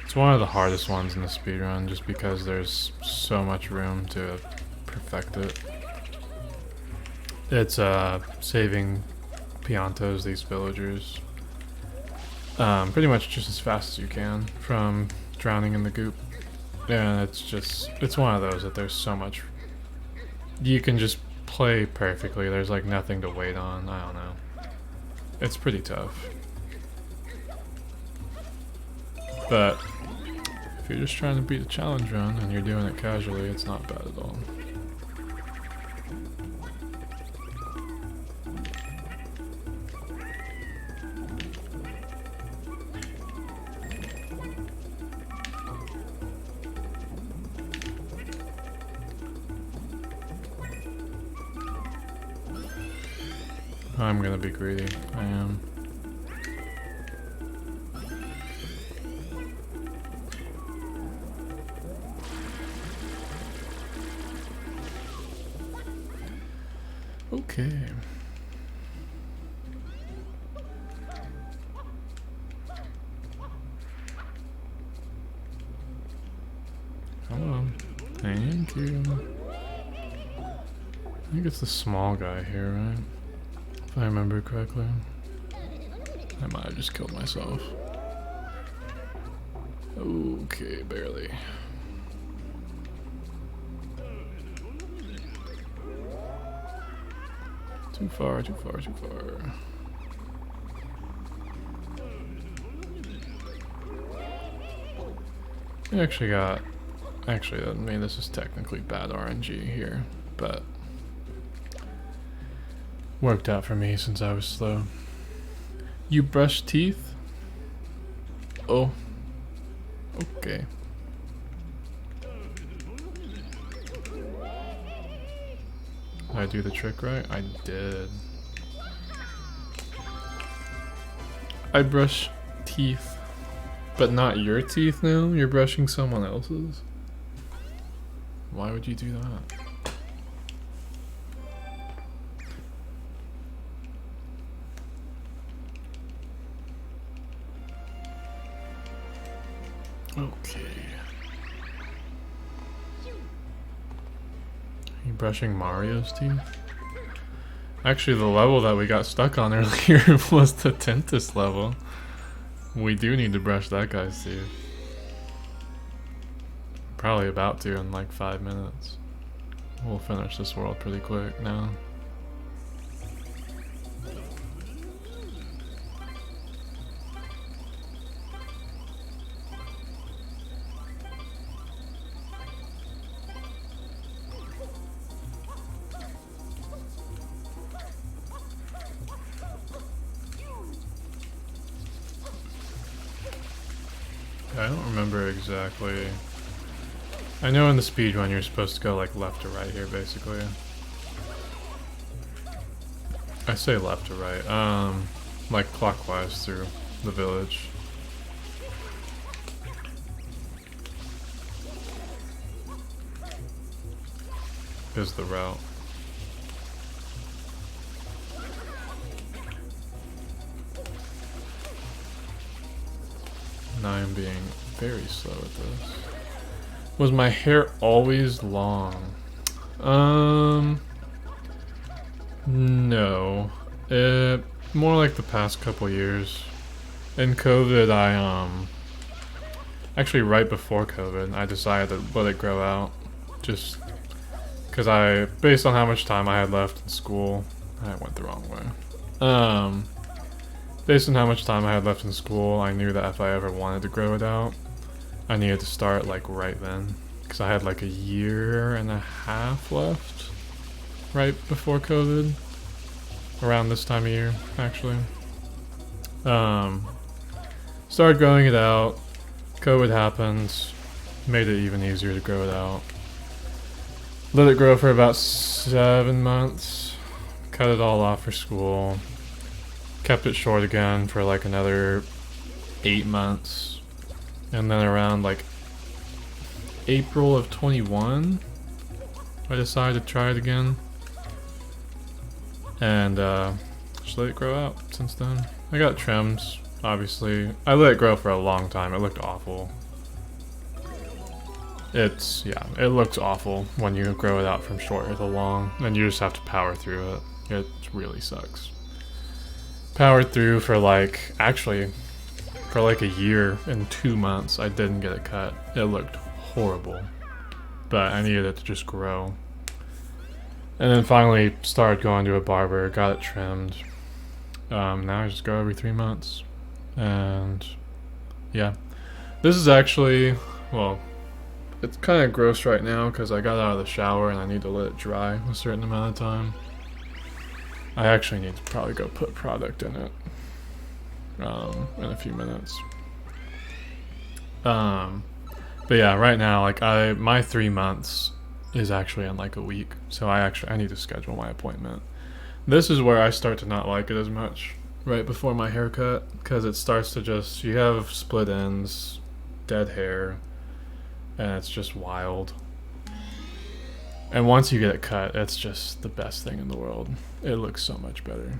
[SPEAKER 1] it's one of the hardest ones in the speedrun, just because there's so much room to perfect it. It's, saving Piantos, these villagers, pretty much just as fast as you can from drowning in the goop. And it's one of those that there's so much, you can just play perfectly, there's like nothing to wait on, I don't know. It's pretty tough. But if you're just trying to beat a challenge run and you're doing it casually, it's not bad at all. I'm gonna be greedy. I am. Okay. Come on. Thank you. I think it's the small guy here, right? If I remember correctly. I might have just killed myself. Okay, barely. Too far, too far, too far. I actually got... Actually, I mean, this is technically bad RNG here, but... worked out for me since I was slow. You brush teeth? Oh. Okay. Did I do the trick right? I did. I brush teeth. But not your teeth now? You're brushing someone else's? Why would you do that? Okay. Are you brushing Mario's teeth? Actually, the level that we got stuck on earlier was the dentist level. We do need to brush that guy's teeth. Probably about to in like 5 minutes. We'll finish this world pretty quick now. I don't remember exactly. I know in the speedrun you're supposed to go like left to right here, basically. I say left to right, like clockwise through the village. Is the route. And I am being very slow at this. Was my hair always long? No. More like the past couple years. In COVID, actually right before COVID, I decided to let it grow out. Just because based on how much time I had left in school, I went the wrong way. Based on how much time I had left in school, I knew that if I ever wanted to grow it out, I needed to start like right then. Because I had like a year and a half left right before COVID. Around this time of year, actually. Started growing it out. COVID happened. Made it even easier to grow it out. Let it grow for about 7 months. Cut it all off for school. Kept it short again for like another 8 months. And then around like April of 21, I decided to try it again. And just let it grow out since then. I got trims, obviously. I let it grow for a long time. It looked awful. It looks awful when you grow it out from short to long, and you just have to power through it. It really sucks. Powered through for like, actually, for like a year and 2 months, I didn't get it cut. It looked horrible, but I needed it to just grow. And then finally started going to a barber, got it trimmed. Now I just go every 3 months. And yeah, this is actually, well, it's kind of gross right now because I got out of the shower and I need to let it dry a certain amount of time. I actually need to probably go put product in it in a few minutes. But yeah, right now, like my 3 months is actually in like a week, so I need to schedule my appointment. This is where I start to not like it as much, right before my haircut, because it starts to just, you have split ends, dead hair, and it's just wild. And once you get it cut, it's just the best thing in the world. It looks so much better.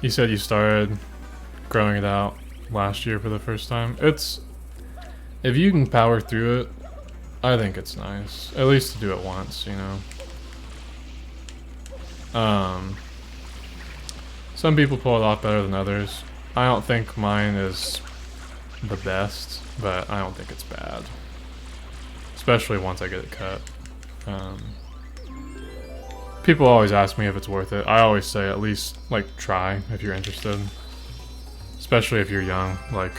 [SPEAKER 1] You said you started growing it out last year for the first time. If you can power through it, I think it's nice. At least to do it once, you know. Some people pull it off better than others. I don't think mine is the best, but I don't think it's bad. Especially once I get it cut. People always ask me if it's worth it. I always say at least, like, try if you're interested. Especially if you're young, like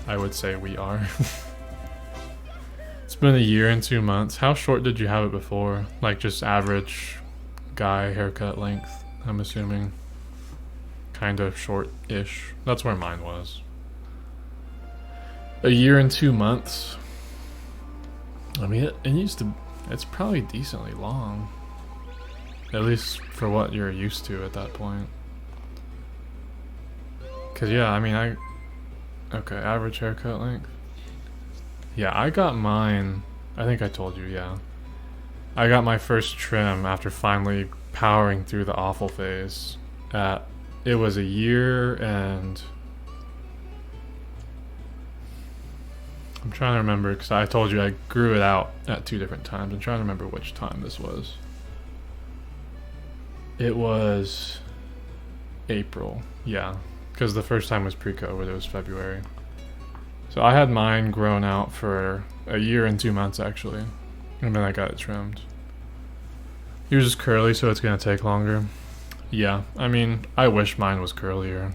[SPEAKER 1] I would say we are. It's been a year and 2 months. How short did you have it before? Like just average guy haircut length, I'm assuming. Kind of short-ish. That's where mine was. A year and 2 months. I mean, it used to... It's probably decently long. At least for what you're used to at that point. Cause yeah, I mean, okay, average haircut length. Yeah, I got mine, I think I told you, yeah. I got my first trim after finally powering through the awful phase. It was a year and... I'm trying to remember, because I told you I grew it out at 2 different times. I'm trying to remember which time this was. It was April, yeah. Because the first time was pre-COVID, it was February. So I had mine grown out for a year and 2 months, actually. And then I got it trimmed. Yours is curly, so it's going to take longer. Yeah, I mean, I wish mine was curlier.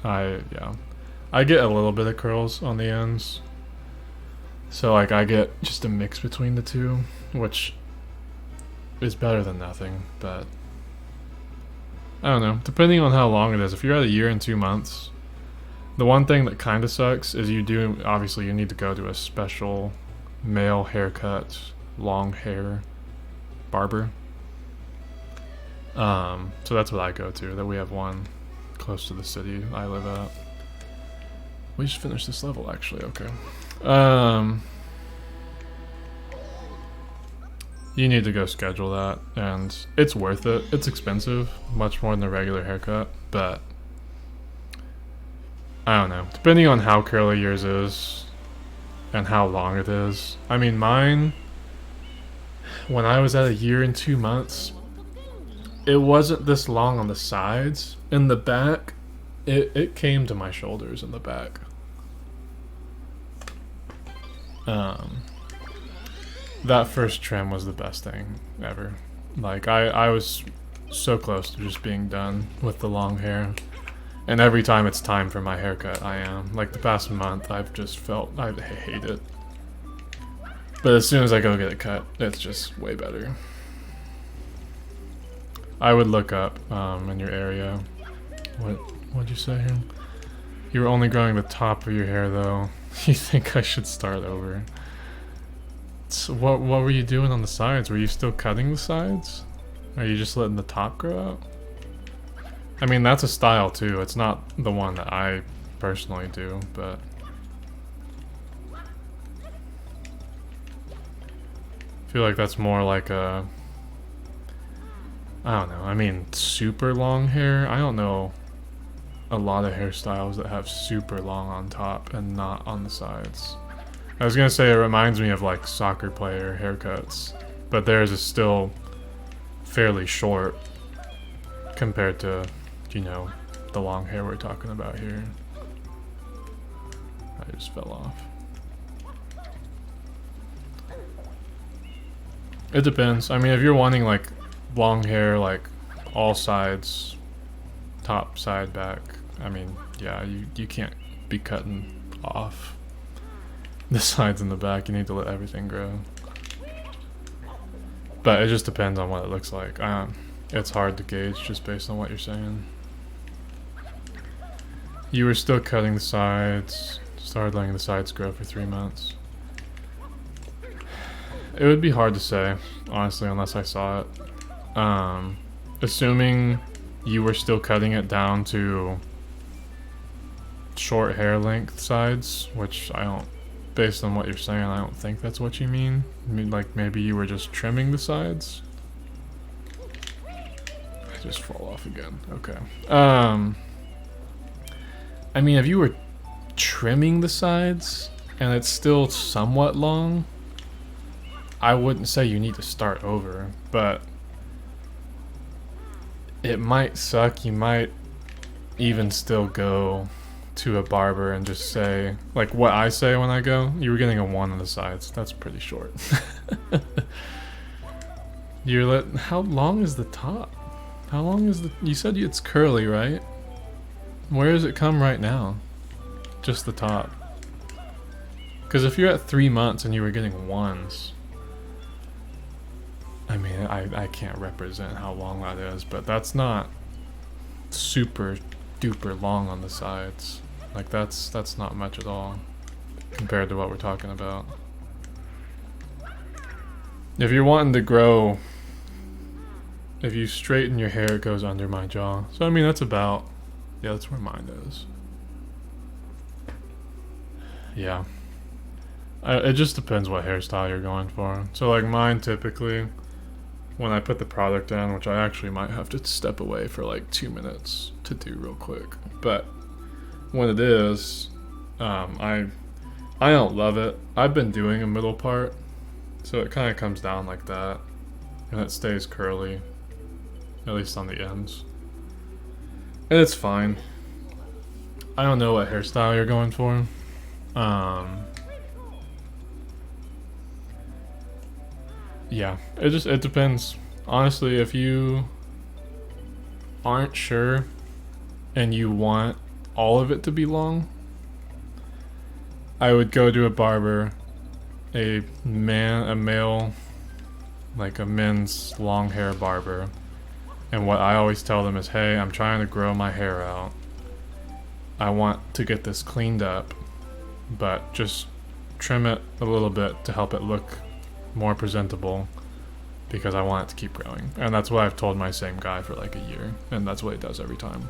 [SPEAKER 1] Yeah. I get a little bit of curls on the ends. So, like, I get just a mix between the two, which is better than nothing, but... I don't know, depending on how long it is. If you're at a year and 2 months, the one thing that kind of sucks is obviously you need to go to a special male haircut, long hair barber. So that's what I go to, that we have one close to the city I live at. We just finished this level, actually. Okay. You need to go schedule that, and it's worth it. It's expensive, much more than a regular haircut, but I don't know. Depending on how curly yours is and how long it is. I mean, mine, when I was at 1 year and 2 months, it wasn't this long on the sides. In the back, it came to my shoulders in the back. That first trim was the best thing ever. Like, I was so close to just being done with the long hair. And every time it's time for my haircut, I am. Like, the past month, I've just felt, I hate it. But as soon as I go get it cut, it's just way better. I would look up in your area. What'd you say here? You were only growing the top of your hair, though. You think I should start over? So what were you doing on the sides? Were you still cutting the sides? Or are you just letting the top grow out? I mean, that's a style too. It's not the one that I personally do, but I feel like that's more like a, I don't know. I mean, super long hair. I don't know a lot of hairstyles that have super long on top and not on the sides. I was gonna say it reminds me of like soccer player haircuts, but theirs is still fairly short compared to, you know, the long hair we're talking about here. I just fell off. It depends. I mean, if you're wanting like long hair, like all sides, top, side, back, I mean, yeah, you can't be cutting off the sides and the back. You need to let everything grow. But it just depends on what it looks like. It's hard to gauge just based on what you're saying. You were still cutting the sides, started letting the sides grow for 3 months. It would be hard to say, honestly, unless I saw it. Assuming you were still cutting it down to short hair length sides, which I don't, based on what you're saying, I don't think that's what you mean. I mean, like, maybe you were just trimming the sides. I just fall off again. Okay. I mean, if you were trimming the sides and it's still somewhat long, I wouldn't say you need to start over, but it might suck. You might even still go to a barber and just say, like what I say when I go, you were getting a 1 on the sides. That's pretty short. How long is the top? How long is you said it's curly, right? Where does it come right now? Just the top. Because if you're at 3 months and you were getting 1s, I mean, I can't represent how long that is, but that's not super duper long on the sides. Like, that's not much at all compared to what we're talking about. If you're wanting to grow, if you straighten your hair, it goes under my jaw. So I mean, that's about, yeah, that's where mine is. Yeah. It just depends what hairstyle you're going for. So like mine, typically, when I put the product in, which I actually might have to step away for like 2 minutes to do real quick, but when it is, I don't love it. I've been doing a middle part, so it kind of comes down like that, and it stays curly, at least on the ends, and it's fine. I don't know what hairstyle you're going for. Yeah, it depends. Honestly, if you aren't sure and you want all of it to be long, I would go to a barber, a male, like a men's long hair barber. And what I always tell them is, hey, I'm trying to grow my hair out. I want to get this cleaned up, but just trim it a little bit to help it look more presentable, because I want it to keep growing. And that's what I've told my same guy for like 1 year, and that's what he does every time.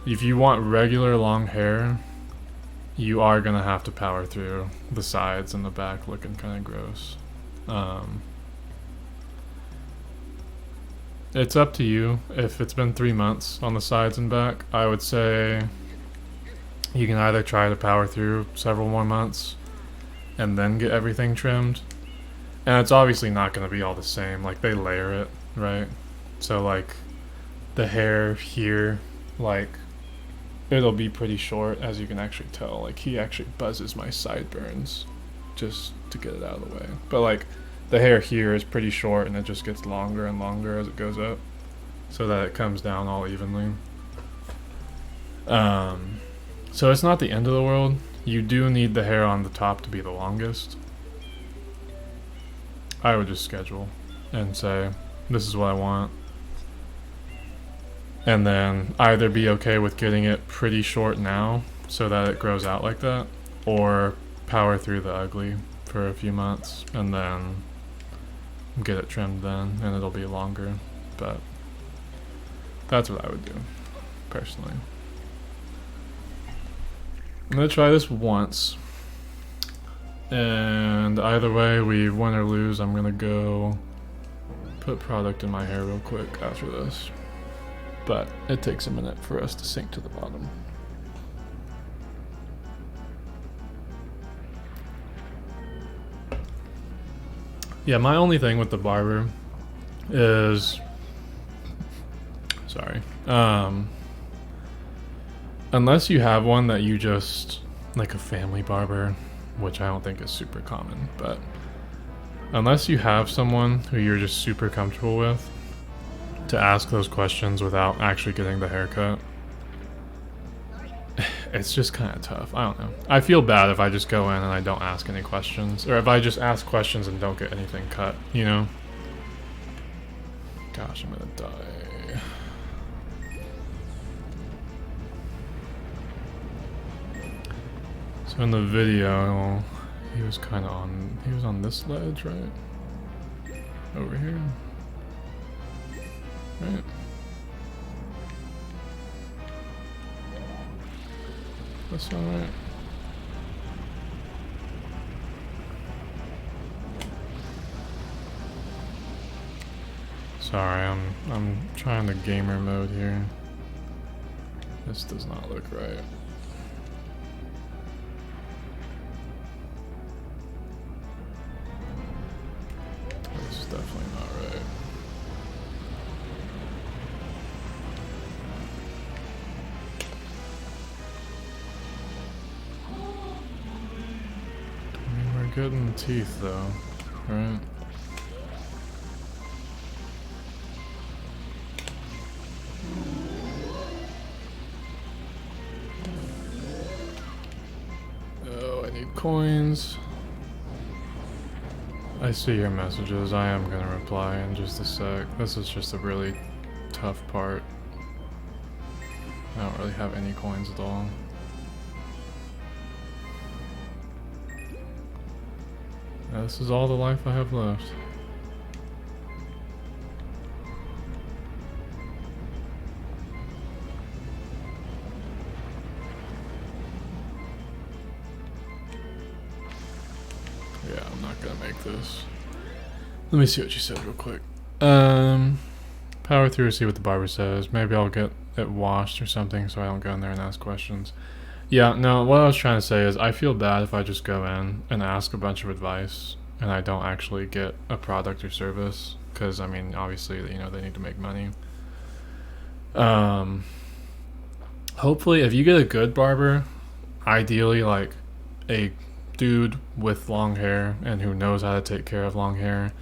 [SPEAKER 1] if you want regular long hair, you are gonna have to power through the sides and the back looking kind of gross. It's up to you. If it's been 3 months on the sides and back, I would say you can either try to power through several more months and then get everything trimmed. And it's obviously not going to be all the same. Like, they layer it, right? So, like, the hair here, like, it'll be pretty short, as you can actually tell. Like, he actually buzzes my sideburns just to get it out of the way. But, like, the hair here is pretty short, and it just gets longer and longer as it goes up, so that it comes down all evenly. So it's not the end of the world. You do need the hair on the top to be the longest. I would just schedule and say, this is what I want. And then either be okay with getting it pretty short now so that it grows out like that, or power through the ugly for a few months and then get it trimmed then, and it'll be longer. But that's what I would do, personally. I'm gonna try this once, and either way, we win or lose, I'm gonna go put product in my hair real quick after this. But it takes a minute for us to sink to the bottom. Yeah, my only thing with the barber is, sorry, unless you have one that you just, like a family barber, which I don't think is super common, but unless you have someone who you're just super comfortable with to ask those questions without actually getting the haircut, it's just kind of tough. I don't know. I feel bad if I just go in and I don't ask any questions, or if I just ask questions and don't get anything cut, you know? Gosh, I'm gonna die. So in the video, he was kind of on, he was on this ledge, right? Over here. Right? That's alright. Sorry, I'm trying the gamer mode here. This does not look right. This is definitely not right. Good in the teeth, though, right? Oh, I need coins. I see your messages. I am gonna reply in just a sec. This is just a really tough part. I don't really have any coins at all. This is all the life I have left. Yeah, I'm not gonna make this. Let me see what you said real quick. Power through, see what the barber says. Maybe I'll get it washed or something so I don't go in there and ask questions. Yeah, no, what I was trying to say is I feel bad if I just go in and ask a bunch of advice and I don't actually get a product or service, because, I mean, obviously, you know, they need to make money. Hopefully, if you get a good barber, ideally, like, a dude with long hair and who knows how to take care of long hair.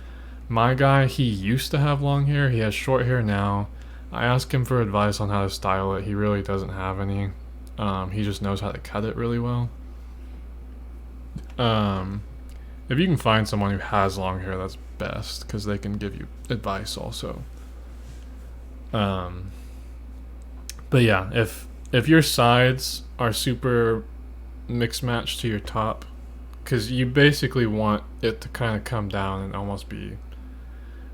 [SPEAKER 1] My guy, he used to have long hair. He has short hair now. I asked him for advice on how to style it. He really doesn't have any. He just knows how to cut it really well. If you can find someone who has long hair, that's best, because they can give you advice also. But yeah, if your sides are super mixed matched to your top, because you basically want it to kind of come down and almost be,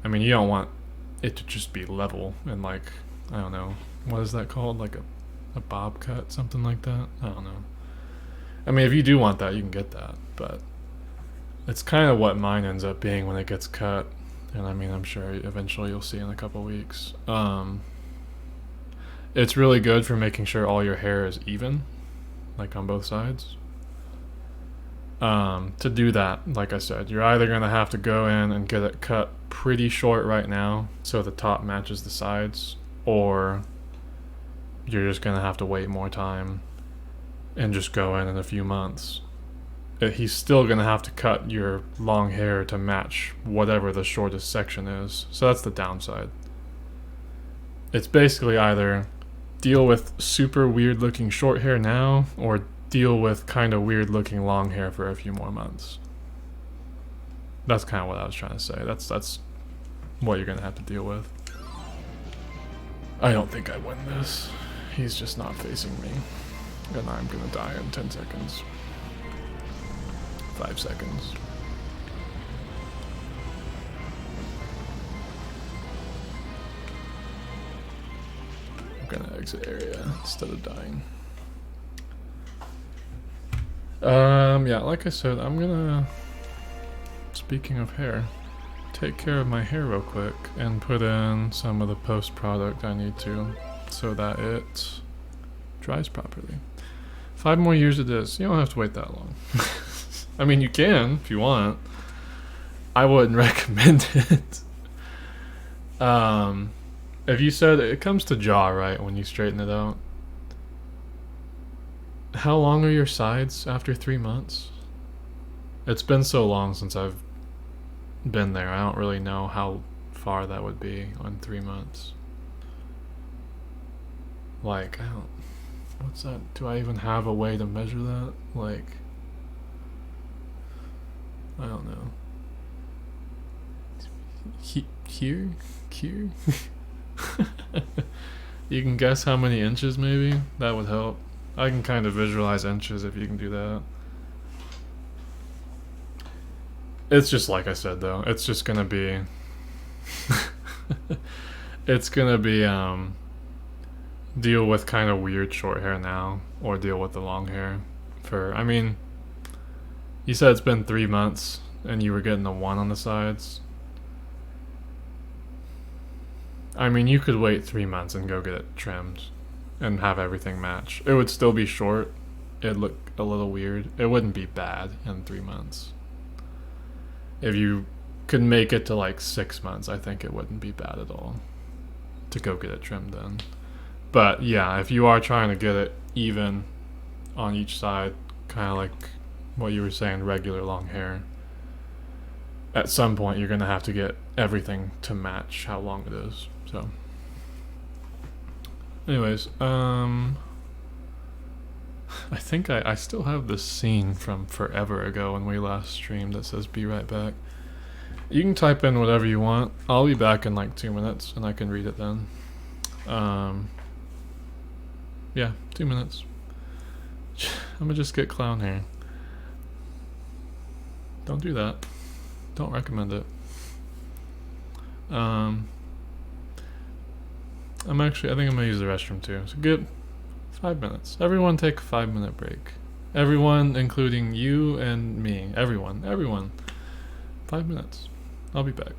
[SPEAKER 1] I mean, you don't want it to just be level and, like, I don't know, what is that called? Like a A bob cut, something like that. I don't know. I mean, if you do want that, you can get that, but it's kind of what mine ends up being when it gets cut. And I mean, I'm sure eventually you'll see in a couple weeks. It's really good for making sure all your hair is even, like on both sides. To do that, like I said, you're either going to have to go in and get it cut pretty short right now so the top matches the sides, or you're just going to have to wait more time and just go in a few months. He's still going to have to cut your long hair to match whatever the shortest section is. So that's the downside. It's basically either deal with super weird looking short hair now or deal with kind of weird looking long hair for a few more months. That's kind of what I was trying to say. That's what you're going to have to deal with. I don't think I win this. He's just not facing me. And I'm going to die in 10 seconds. 5 seconds. I'm gonna exit area instead of dying. Yeah, like I said, I'm gonna, speaking of hair, take care of my hair real quick and put in some of the post product I need to so that it dries properly. 5 more years it is. You don't have to wait that long. I mean, you can if you want. I wouldn't recommend it. If you said it comes to jaw, right, when you straighten it out, how long are your sides after 3 months? It's been so long since I've been there. I don't really know how far that would be on 3 months. Like, I don't. What's that? Do I even have a way to measure that? Like, I don't know. Here? Here? You can guess how many inches, maybe? That would help. I can kind of visualize inches if you can do that. It's just like I said, though. It's just gonna be... it's gonna be, deal with kind of weird short hair now, or deal with the long hair. I mean, you said it's been 3 months, and you were getting a 1 on the sides. I mean, you could wait 3 months and go get it trimmed and have everything match. It would still be short. It'd look a little weird. It wouldn't be bad in 3 months. If you could make it to like 6 months, I think it wouldn't be bad at all to go get it trimmed then. But yeah, if you are trying to get it even on each side, kind of like what you were saying, regular long hair, at some point you're going to have to get everything to match how long it is. So anyways, I think I still have this scene from forever ago when we last streamed that says be right back. You can type in whatever you want. I'll be back in like 2 minutes and I can read it then. Yeah, 2 minutes. I'm gonna just get clown hair. Don't do that. Don't recommend it. I think I'm gonna use the restroom too. So get 5 minutes. Everyone take a 5-minute break. Everyone, including you and me. Everyone. 5 minutes. I'll be back.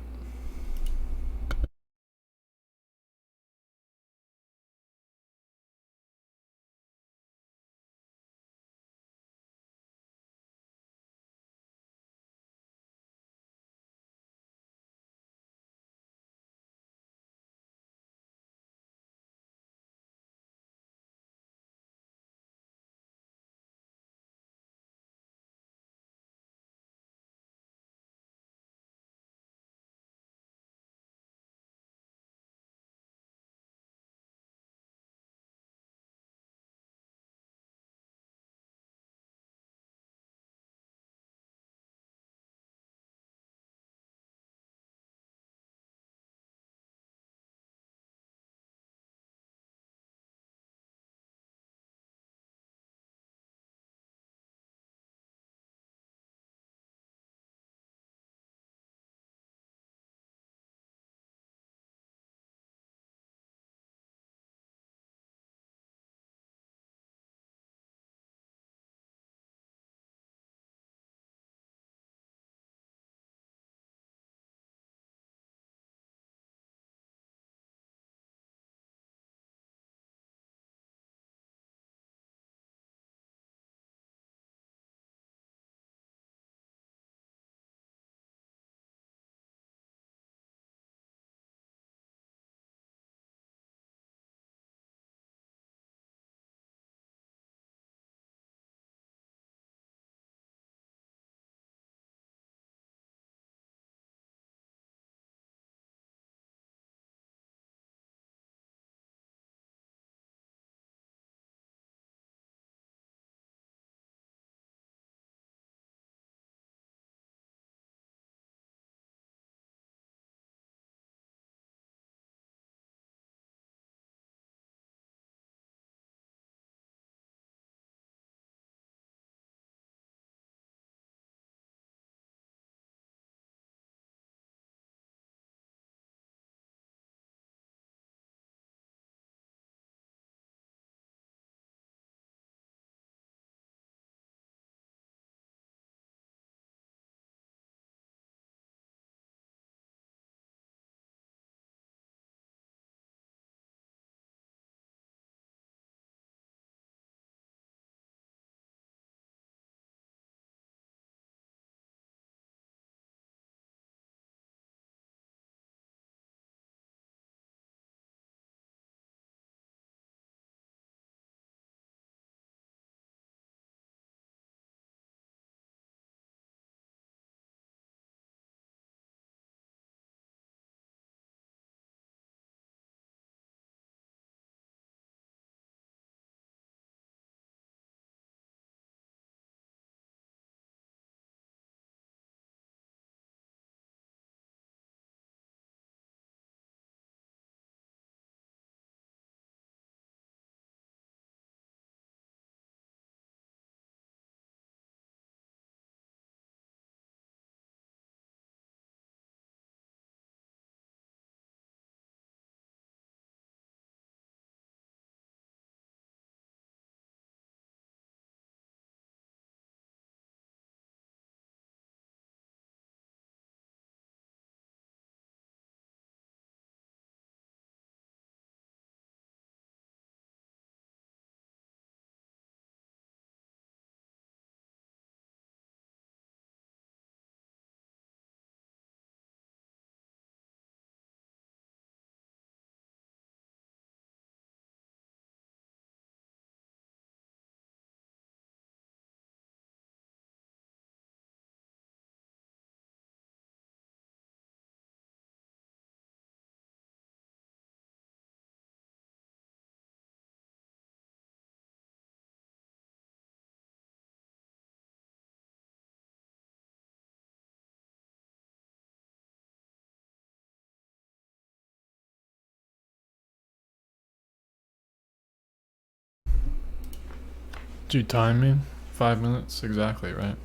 [SPEAKER 1] Did you time me? 5 minutes exactly, right?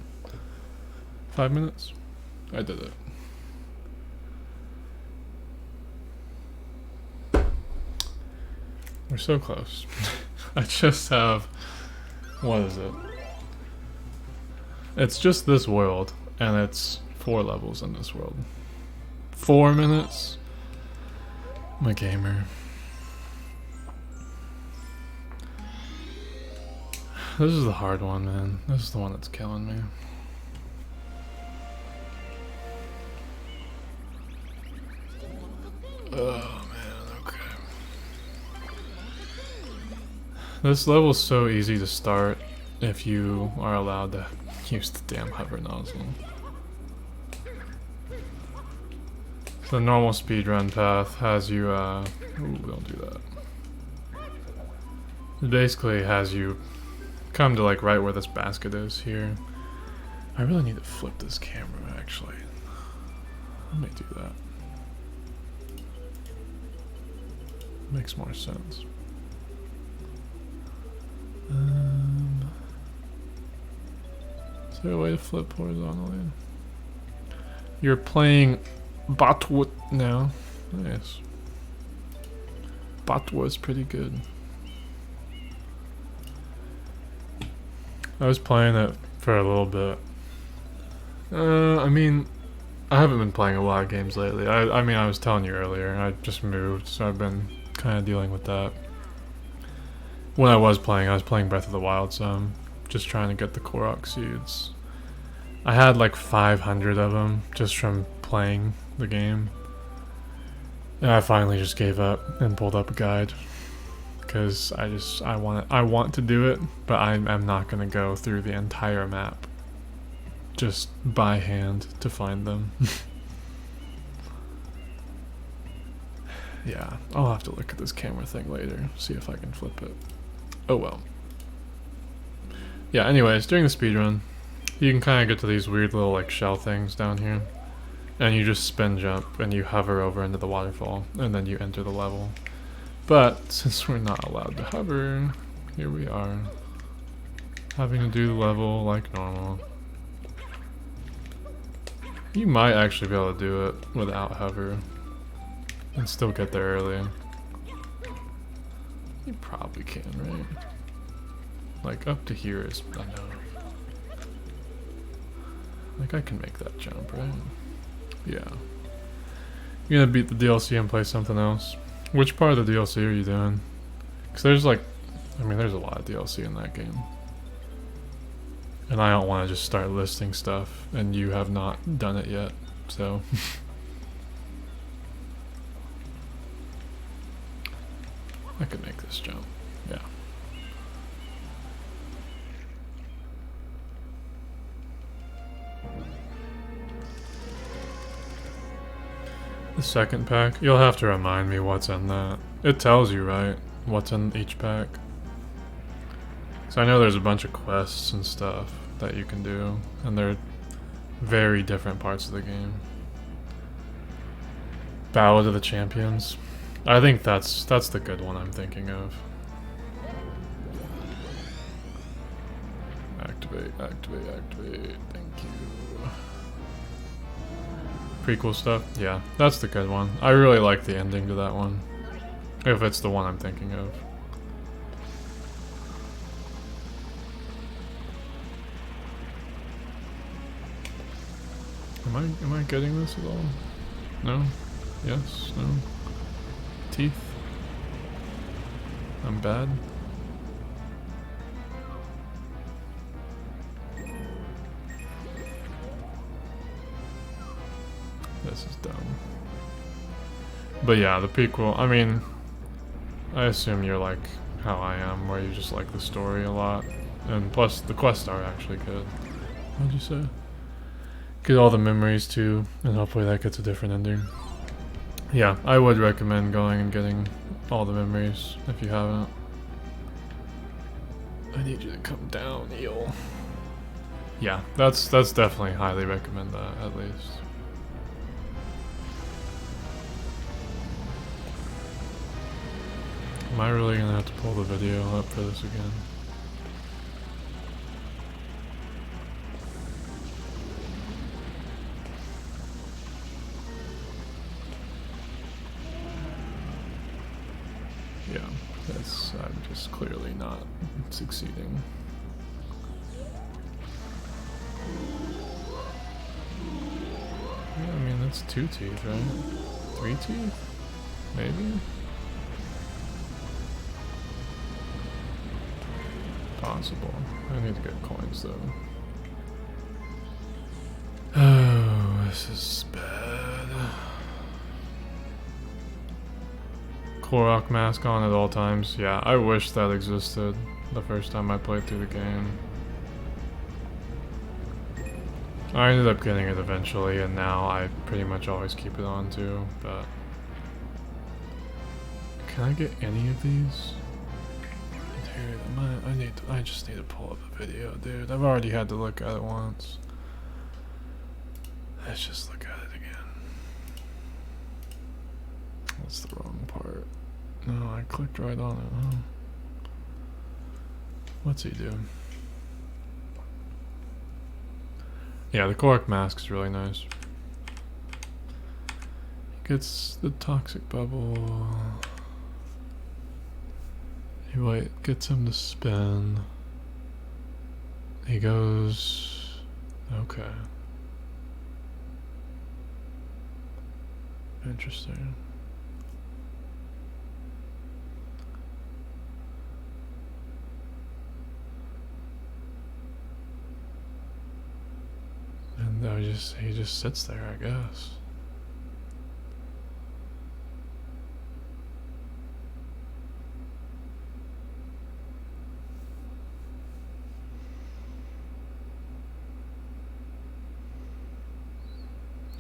[SPEAKER 1] 5 minutes? I did it. We're so close. I just have... What is it? It's just this world, and it's 4 levels in this world. 4 minutes? I'm a gamer. This is the hard one, man. This is the one that's killing me. Oh man, okay. This level's so easy to start if you are allowed to use the damn hover nozzle. The normal speedrun path has you, ooh, don't do that. It basically has you come to like right where this basket is here. I really need to flip this camera actually. Let me do that. Makes more sense. Is there a way to flip horizontally? You're playing Botwood now. Nice. Botwood's pretty good. I was playing it for a little bit. I mean, I haven't been playing a lot of games lately. I mean, I was telling you earlier, I just moved, so I've been kind of dealing with that. When I was playing Breath of the Wild, so I'm just trying to get the Korok seeds. I had like 500 of them just from playing the game. And I finally just gave up and pulled up a guide. Because I want to do it, but I'm not going to go through the entire map just by hand to find them. Yeah, I'll have to look at this camera thing later, see if I can flip it. Oh well. Yeah, anyways, during the speedrun, you can kind of get to these weird little like shell things down here. And you just spin jump and you hover over into the waterfall, and then you enter the level. But since we're not allowed to hover, here we are, having to do the level like normal. You might actually be able to do it without hover and still get there early. You probably can, right? Like up to here is enough. Like I can make that jump, right? Yeah. You're gonna beat the DLC and play something else. Which part of the DLC are you doing? Because there's like, I mean there's a lot of DLC in that game. And I don't want to just start listing stuff and you have not done it yet, so. I could make this jump, yeah. The second pack, you'll have to remind me what's in that. It tells you, right? What's in each pack. So I know there's a bunch of quests and stuff that you can do, and they're very different parts of the game. Ballad of the Champions. I think that's the good one I'm thinking of. Activate, activate, activate. Thank you. Prequel stuff? Yeah, that's the good one. I really like the ending to that one. If it's the one I'm thinking of. Am I getting this at all? No? Yes? No? Teeth? I'm bad? This is dumb. But yeah, the prequel, I mean, I assume you're like how I am, where you just like the story a lot. And plus, the quests are actually good. What'd you say? Get all the memories too, and hopefully that gets a different ending. Yeah, I would recommend going and getting all the memories if you haven't. I need you to come down, eel. Yeah, that's definitely highly recommend that, at least. Am I really gonna have to pull the video up for this again? Yeah, I'm just clearly not succeeding. Yeah, I mean, that's 2 teeth, right? 3 teeth? Maybe? Possible. I need to get coins, though. Oh, this is bad. Korok mask on at all times. Yeah, I wish that existed the first time I played through the game. I ended up getting it eventually, and now I pretty much always keep it on too, but... Can I get any of these? Dude, I just need to pull up a video, dude. I've already had to look at it once. Let's just look at it again. That's the wrong part. No, I clicked right on it, huh? What's he doing? Yeah, the Korok mask is really nice. He gets the toxic bubble. He gets him to spin. He goes... Okay. Interesting. And he just sits there, I guess.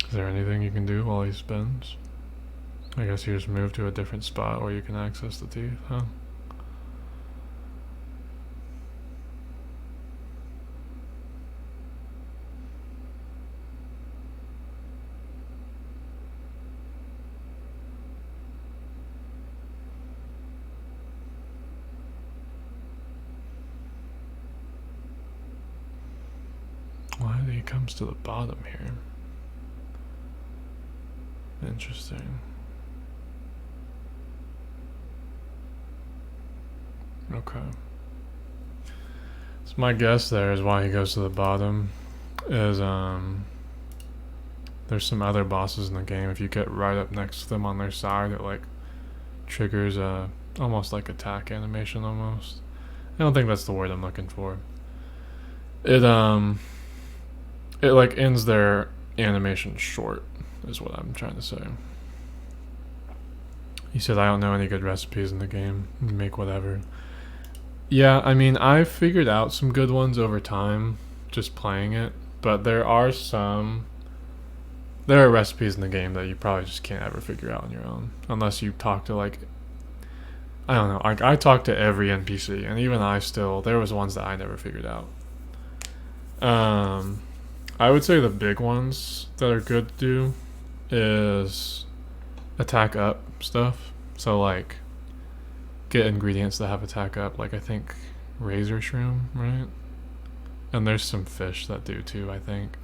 [SPEAKER 1] Is there anything you can do while he spins? I guess you just move to a different spot where you can access the teeth, huh? Why he comes to the bottom here? Interesting. Okay. So my guess there is why he goes to the bottom is there's some other bosses in the game. If you get right up next to them on their side, it like triggers a almost like attack animation almost. I don't think that's the word I'm looking for. It like ends their animation short is what I'm trying to say. He said, I don't know any good recipes in the game. Make whatever. Yeah, I mean, I've figured out some good ones over time just playing it, but there are recipes in the game that you probably just can't ever figure out on your own unless you talk to like, I don't know, like I talked to every NPC and even there was ones that I never figured out. I would say the big ones that are good to do is attack up stuff. So like get ingredients that have attack up, like I think razor shroom, right? And there's some fish that do too, I think.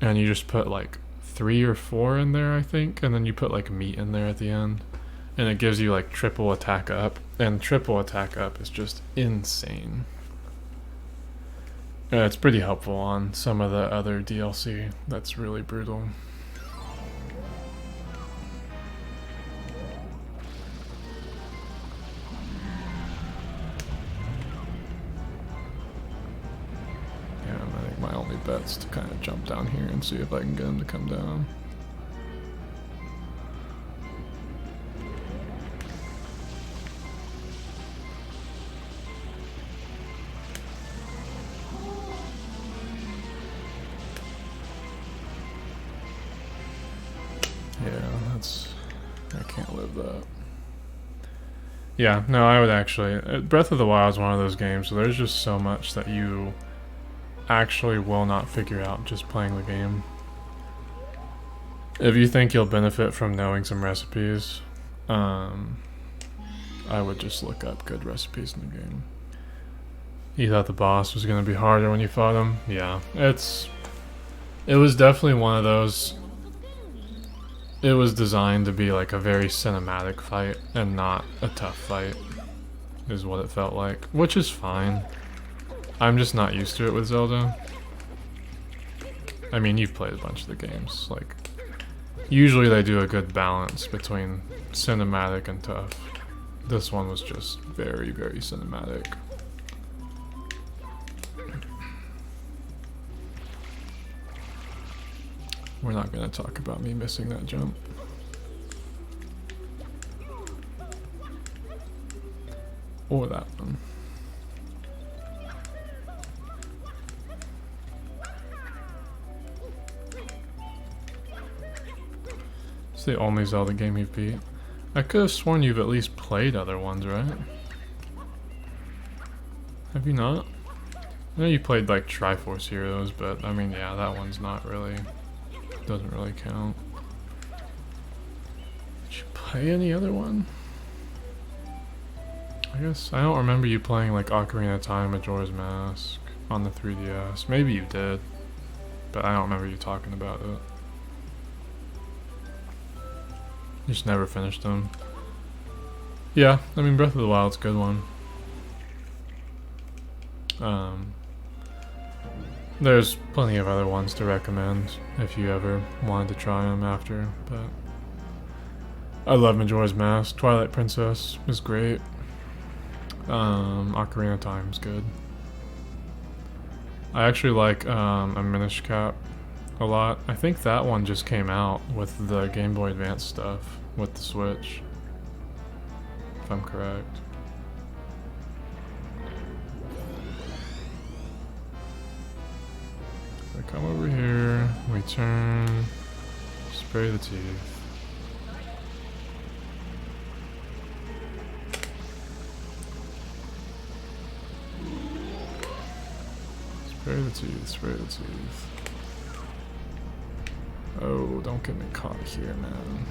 [SPEAKER 1] And you just put like 3 or 4 in there, I think, and then you put like meat in there at the end. And it gives you like triple attack up, and triple attack up is just insane. It's pretty helpful on some of the other DLC. That's really brutal. Yeah, I think my only bet's to kind of jump down here and see if I can get him to come down. I can't live that. Yeah, no, I would actually... Breath of the Wild is one of those games, so there's just so much that you actually will not figure out just playing the game. If you think you'll benefit from knowing some recipes, I would just look up good recipes in the game. You thought the boss was going to be harder when you fought him? Yeah, it was definitely one of those... it was designed to be like a very cinematic fight and not a tough fight, is what it felt like, which is fine. I'm just not used to it with Zelda. I mean, you've played a bunch of the games, like, usually they do a good balance between cinematic and tough. This one was just very, very cinematic. We're not gonna talk about me missing that jump. Or that one. It's the only Zelda game you've beat. I could have sworn you've at least played other ones, right? Have you not? I know you played like Triforce Heroes, but I mean, yeah, that one's not really, doesn't really count. Did you play any other one? I guess, I don't remember you playing like Ocarina of Time, Majora's Mask on the 3DS. Maybe you did, but I don't remember you talking about it. You just never finished them. Yeah, I mean, Breath of the Wild's a good one. There's plenty of other ones to recommend if you ever wanted to try them after, but I love Majora's Mask. Twilight Princess is great. Ocarina of Time's good. I actually like a Minish Cap a lot. I think that one just came out with the Game Boy Advance stuff with the Switch, if I'm correct. So I come over here, we turn, spray the teeth. Spray the teeth, spray the teeth. Oh, don't get me caught here, man.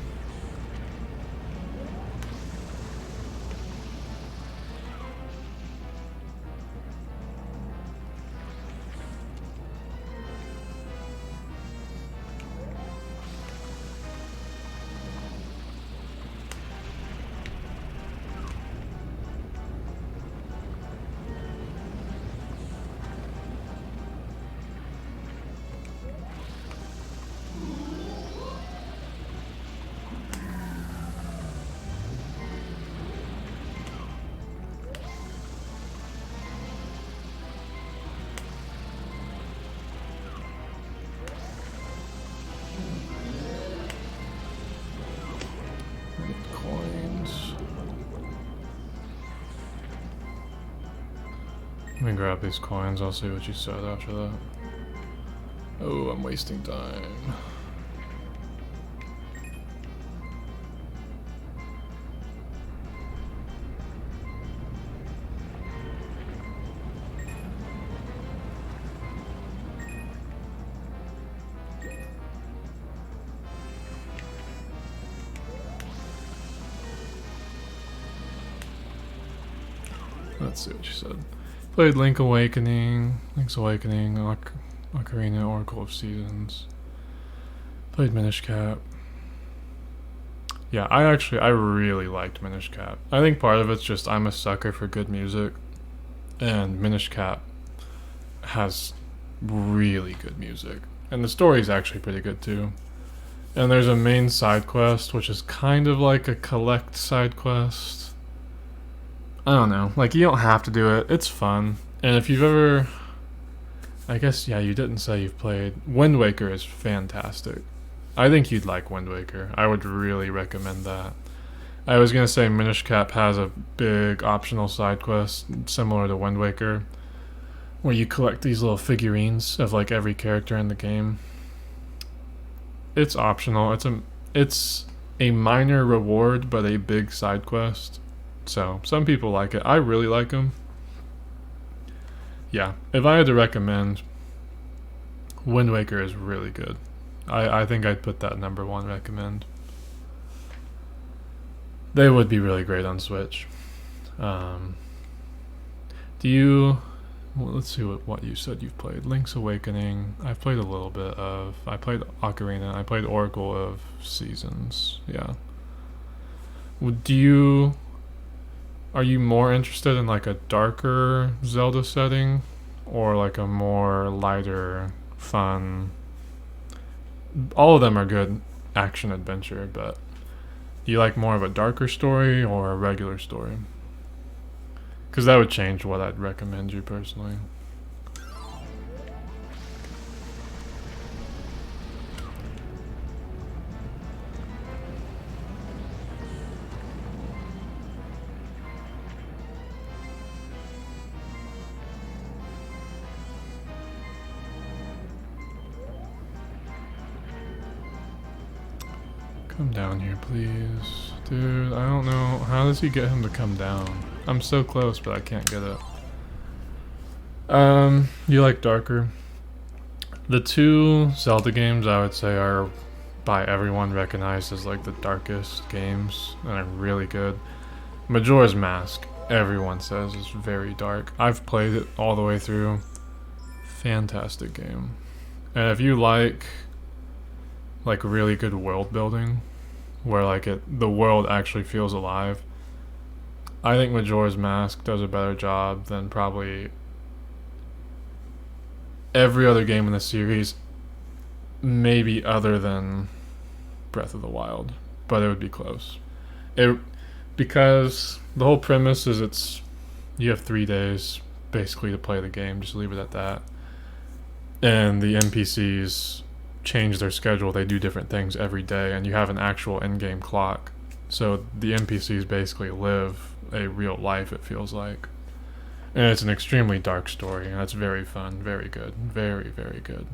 [SPEAKER 1] Let me grab these coins, I'll see what you said after that. Oh, I'm wasting time. Let's see what you said. Played Link's Awakening, Ocarina, Oracle of Seasons. Played Minish Cap. Yeah, I really liked Minish Cap. I think part of it's just I'm a sucker for good music, and Minish Cap has really good music. And the story's actually pretty good too. And there's a main side quest, which is kind of like a collect side quest. I don't know, like you don't have to do it, it's fun. And if you've ever, I guess, yeah, you didn't say you've played, Wind Waker is fantastic. I think you'd like Wind Waker, I would really recommend that. I was gonna say Minish Cap has a big optional side quest, similar to Wind Waker, where you collect these little figurines of like every character in the game. It's optional, it's a minor reward, but a big side quest. So, some people like it. I really like them. Yeah, if I had to recommend, Wind Waker is really good. I think I'd put that #1 recommend. They would be really great on Switch. Do you Well, let's see what you said you've played. Link's Awakening. I've played a little bit of. I played Ocarina. I played Oracle of Seasons. Yeah. Do you? Are you more interested in like a darker Zelda setting, or like a more lighter, fun? All of them are good action adventure, but do you like more of a darker story or a regular story? Because that would change what I'd recommend you personally. Come down here, please. Dude, I don't know. How does he get him to come down? I'm so close, but I can't get it. You like darker. The two Zelda games I would say are by everyone recognized as like the darkest games and are really good. Majora's Mask, everyone says, is very dark. I've played it all the way through. Fantastic game. And if you like really good world building, where like the world actually feels alive, I think Majora's Mask does a better job than probably every other game in the series, maybe other than Breath of the Wild, but it would be close. Because the whole premise is you have 3 days basically to play the game, just leave it at that. And the NPCs change their schedule, they do different things every day, and you have an actual in-game clock. So the NPCs basically live a real life, it feels like. And it's an extremely dark story, and it's very fun, very good, very, very good.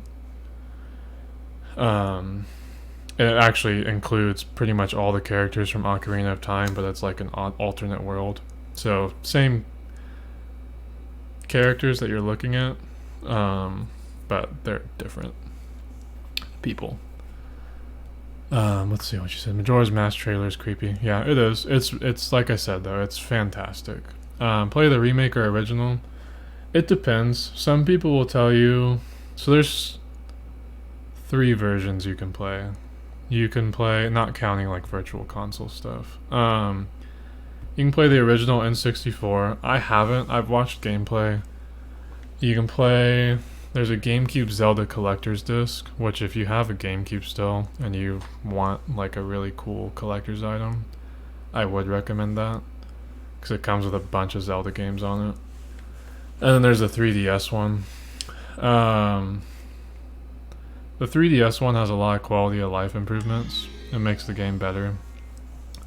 [SPEAKER 1] It actually includes pretty much all the characters from Ocarina of Time, but it's like an alternate world. So same characters that you're looking at, but they're different people. Let's see what you said. Majora's Mask trailer is creepy. Yeah, it is. It's like I said though, it's fantastic. Play the remake or original. It depends. Some people will tell you. So there's 3 versions you can play. You can play, not counting like virtual console stuff. You can play the original N64. I haven't. I've watched gameplay. You can play. There's a GameCube Zelda Collector's Disc, which if you have a GameCube still and you want like a really cool collector's item, I would recommend that, because it comes with a bunch of Zelda games on it. And then there's a 3DS one. The 3DS one has a lot of quality of life improvements. It makes the game better.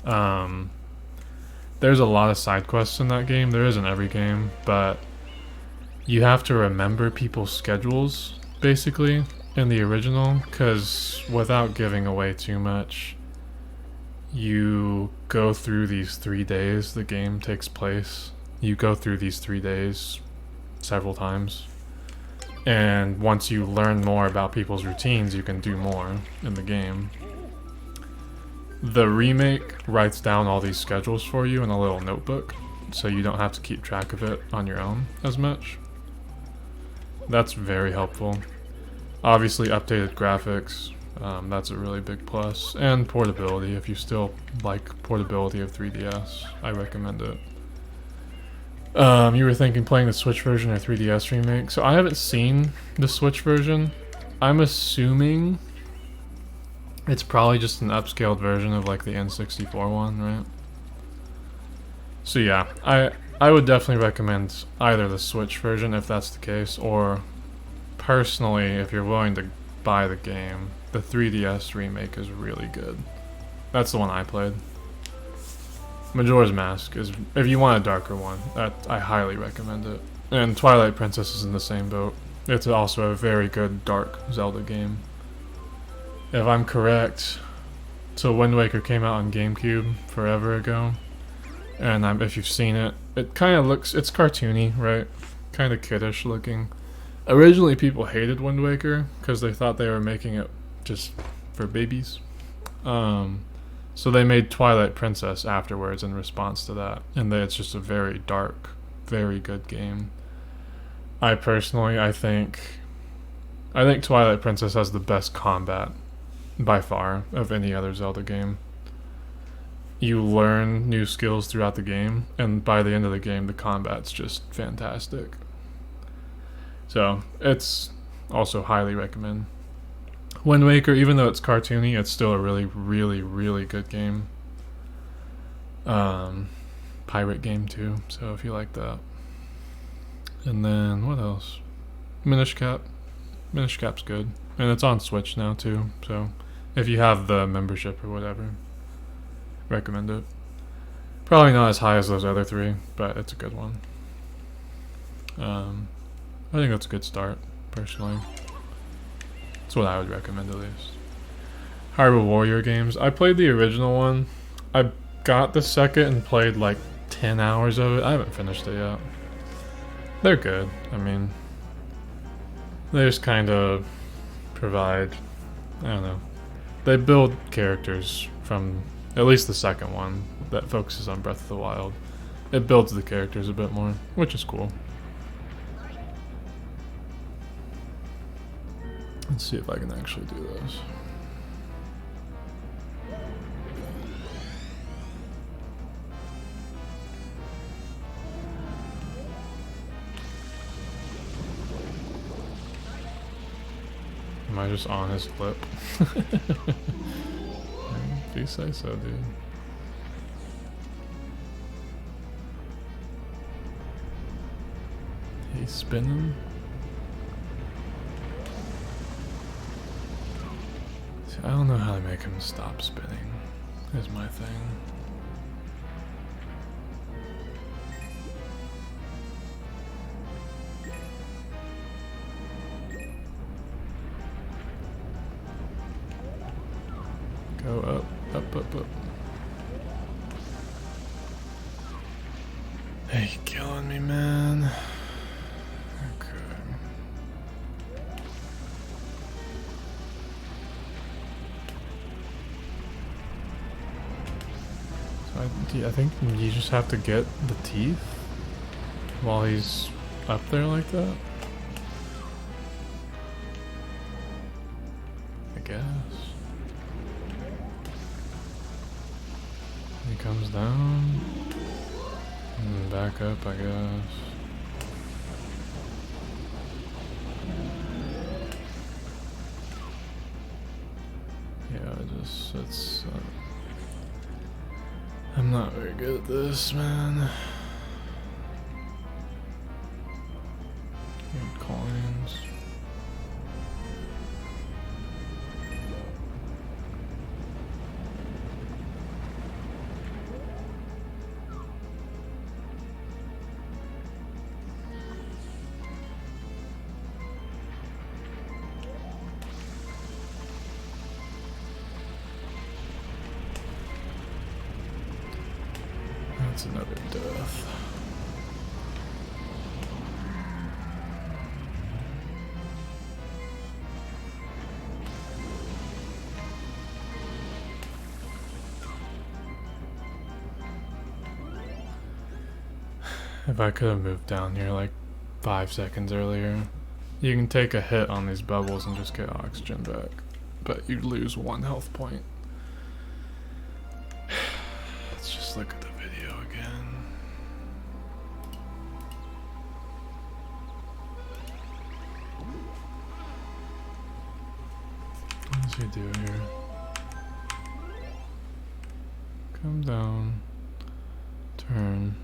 [SPEAKER 1] There's a lot of side quests in that game. There is in every game, but you have to remember people's schedules, basically, in the original, because without giving away too much, you go through these 3 days the game takes place. You go through these 3 days several times. And once you learn more about people's routines, you can do more in the game. The remake writes down all these schedules for you in a little notebook, so you don't have to keep track of it on your own as much. That's very helpful. Obviously updated graphics, that's a really big plus. And portability, if you still like portability of 3DS, I recommend it. You were thinking playing the Switch version or 3DS remake. So I haven't seen the Switch version. I'm assuming it's probably just an upscaled version of like the N64 one, right? So yeah, I would definitely recommend either the Switch version if that's the case, or personally, if you're willing to buy the game, the 3DS remake is really good. That's the one I played. Majora's Mask is, if you want a darker one, I highly recommend it. And Twilight Princess is in the same boat. It's also a very good dark Zelda game. If I'm correct, so Wind Waker came out on GameCube forever ago. And if you've seen it, it kind of looks, it's cartoony, right? Kind of kiddish looking. Originally people hated Wind Waker because they thought they were making it just for babies. So they made Twilight Princess afterwards in response to that. And it's just a very dark, very good game. I personally, I think Twilight Princess has the best combat by far of any other Zelda game. You learn new skills throughout the game, and by the end of the game, the combat's just fantastic. So it's also highly recommend. Wind Waker, even though it's cartoony, it's still a really, really, really good game. Pirate game too. So if you like that, and then what else? Minish Cap. Minish Cap's good, and it's on Switch now too. So if you have the membership or whatever, recommend it. Probably not as high as those other three, but it's a good one. I think that's a good start, personally. That's what I would recommend at least. Hyrule Warrior games. I played the original one. I got the second and played like 10 hours of it. I haven't finished it yet. They're good. I mean, they just kind of provide, I don't know. They build characters from, at least the second one, that focuses on Breath of the Wild. It builds the characters a bit more, which is cool. Let's see if I can actually do this. Am I just on his lip? If you say so, dude. He's spinning. See, I don't know how to make him stop spinning, is my thing. Go up, up, up, up. Hey, you killing me, man. Okay. So I think you just have to get the teeth while he's up there like that. I guess. He comes down and back up, I guess. Yeah, it's. I'm not very good at this, man. Good coins. That's another death. If I could have moved down here like 5 seconds earlier. You can take a hit on these bubbles and just get oxygen back, but you lose 1 health point. Let's just look at the video again. What does he do here? Come down, turn.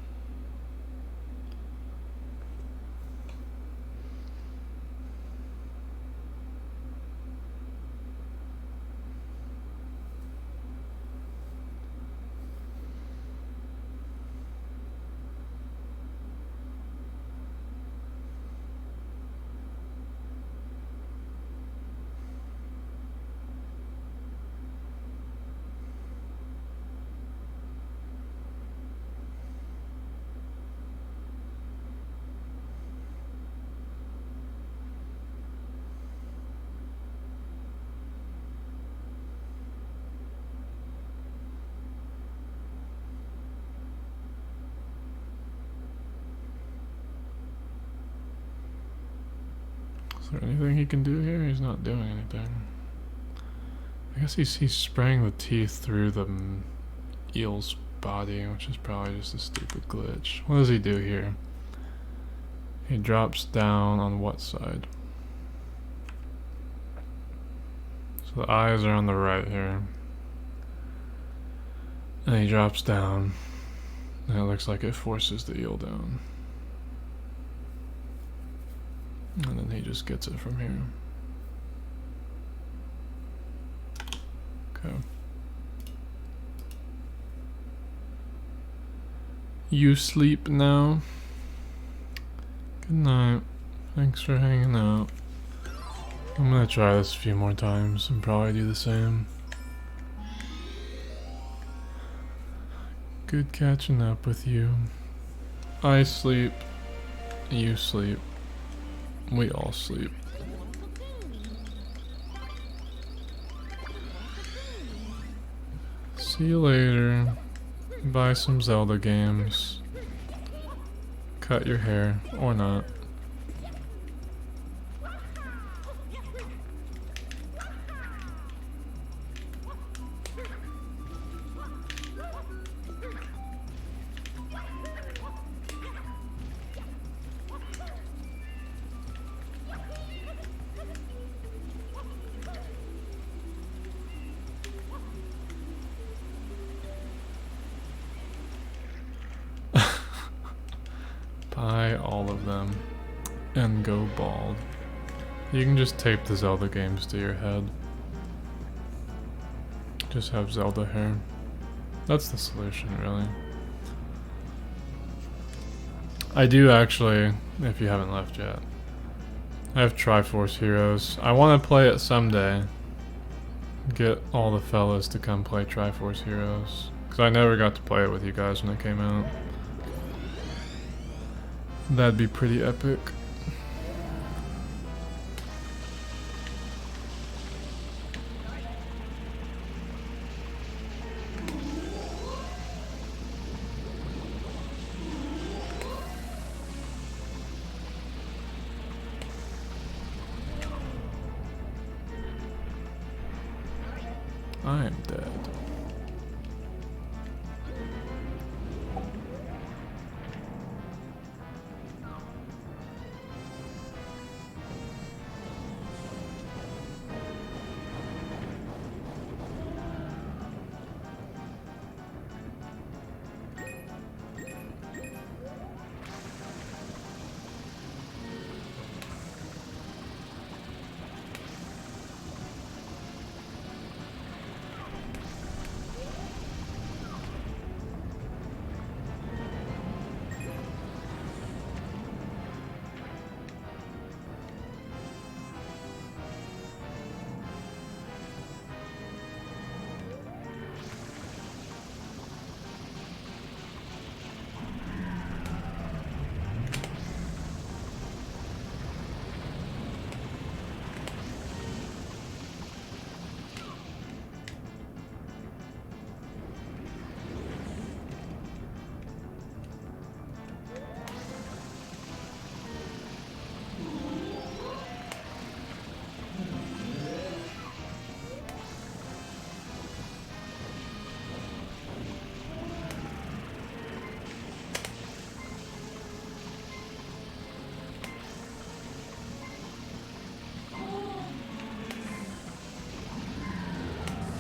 [SPEAKER 1] Is there anything he can do here? He's not doing anything. I guess he's spraying the teeth through the eel's body, which is probably just a stupid glitch. What does he do here? He drops down on what side? So the eyes are on the right here. And he drops down. And it looks like it forces the eel down. And then he just gets it from here. Okay. You sleep now. Good night. Thanks for hanging out. I'm gonna try this a few more times and probably do the same. Good catching up with you. I sleep. You sleep. We all sleep. See you later. Buy some Zelda games. Cut your hair, or not. Buy all of them and go bald. You can just tape the Zelda games to your head. Just have Zelda hair. That's the solution, really. I do actually, if you haven't left yet, I have Triforce Heroes. I want to play it someday. Get all the fellas to come play Triforce Heroes. Because I never got to play it with you guys when it came out. That'd be pretty epic. I am dead.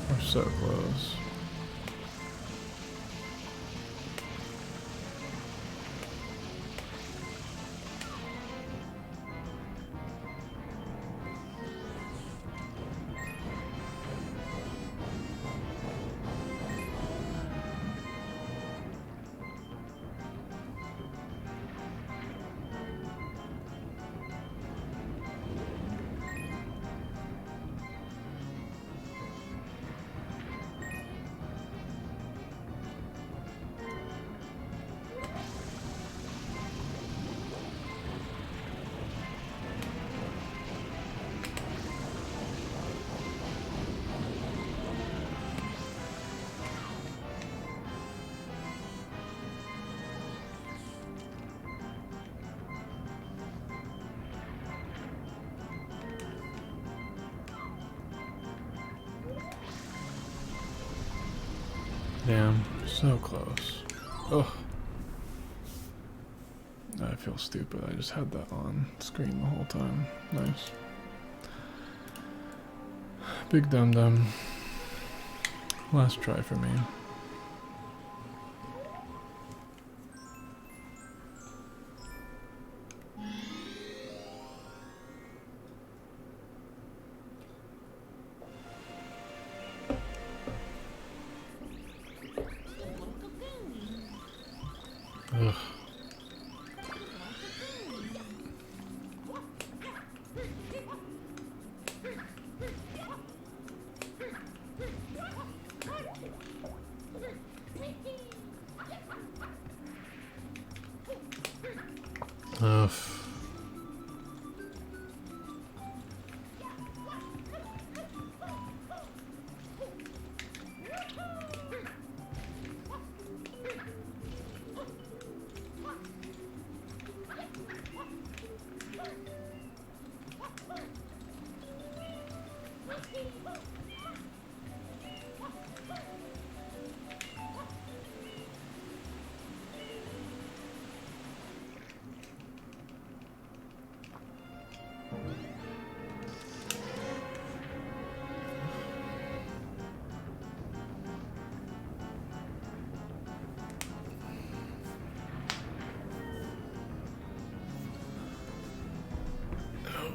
[SPEAKER 1] We're so close. Damn, so close. Ugh. I feel stupid. I just had that on screen the whole time. Nice. Big dum dum. Last try for me. Ugh. Ugh.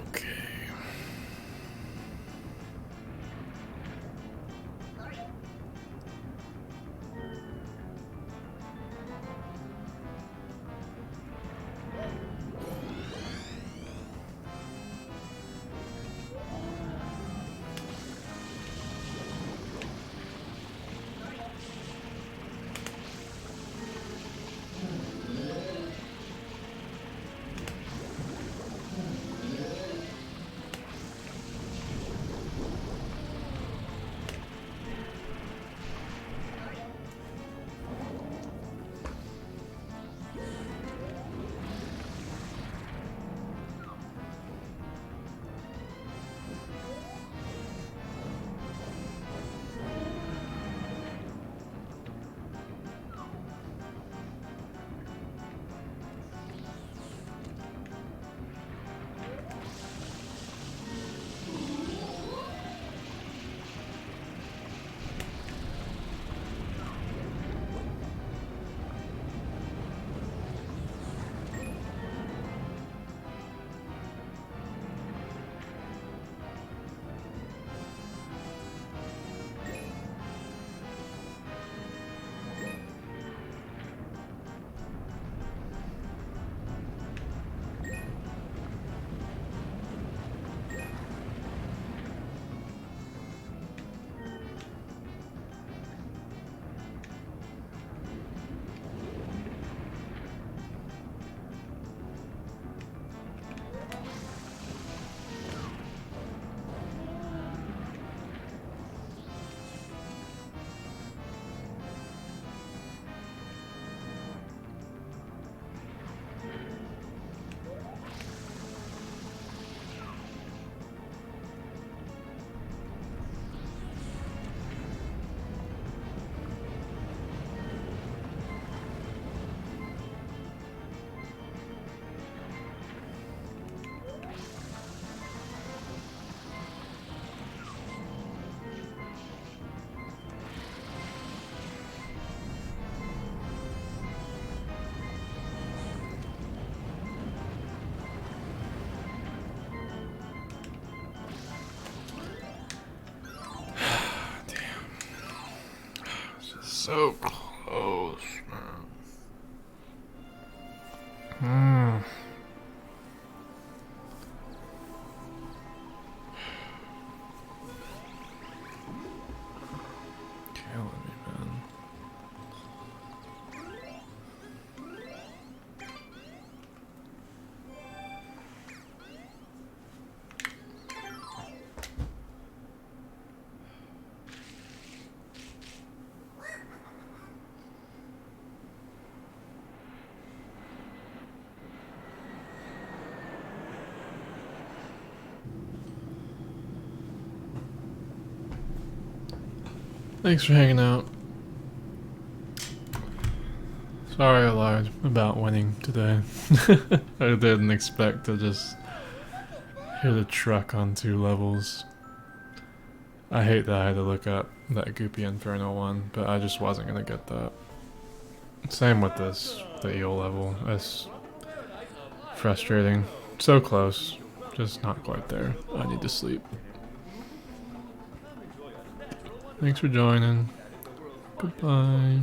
[SPEAKER 1] Okay. So close, man. Killing me, man. Thanks for hanging out. Sorry I lied about winning today. I didn't expect to just hit a truck on 2 levels. I hate that I had to look up that Goopy Inferno one, but I just wasn't gonna get that. Same with this, the eel level. It's frustrating. So close, just not quite there. I need to sleep. Thanks for joining. Goodbye.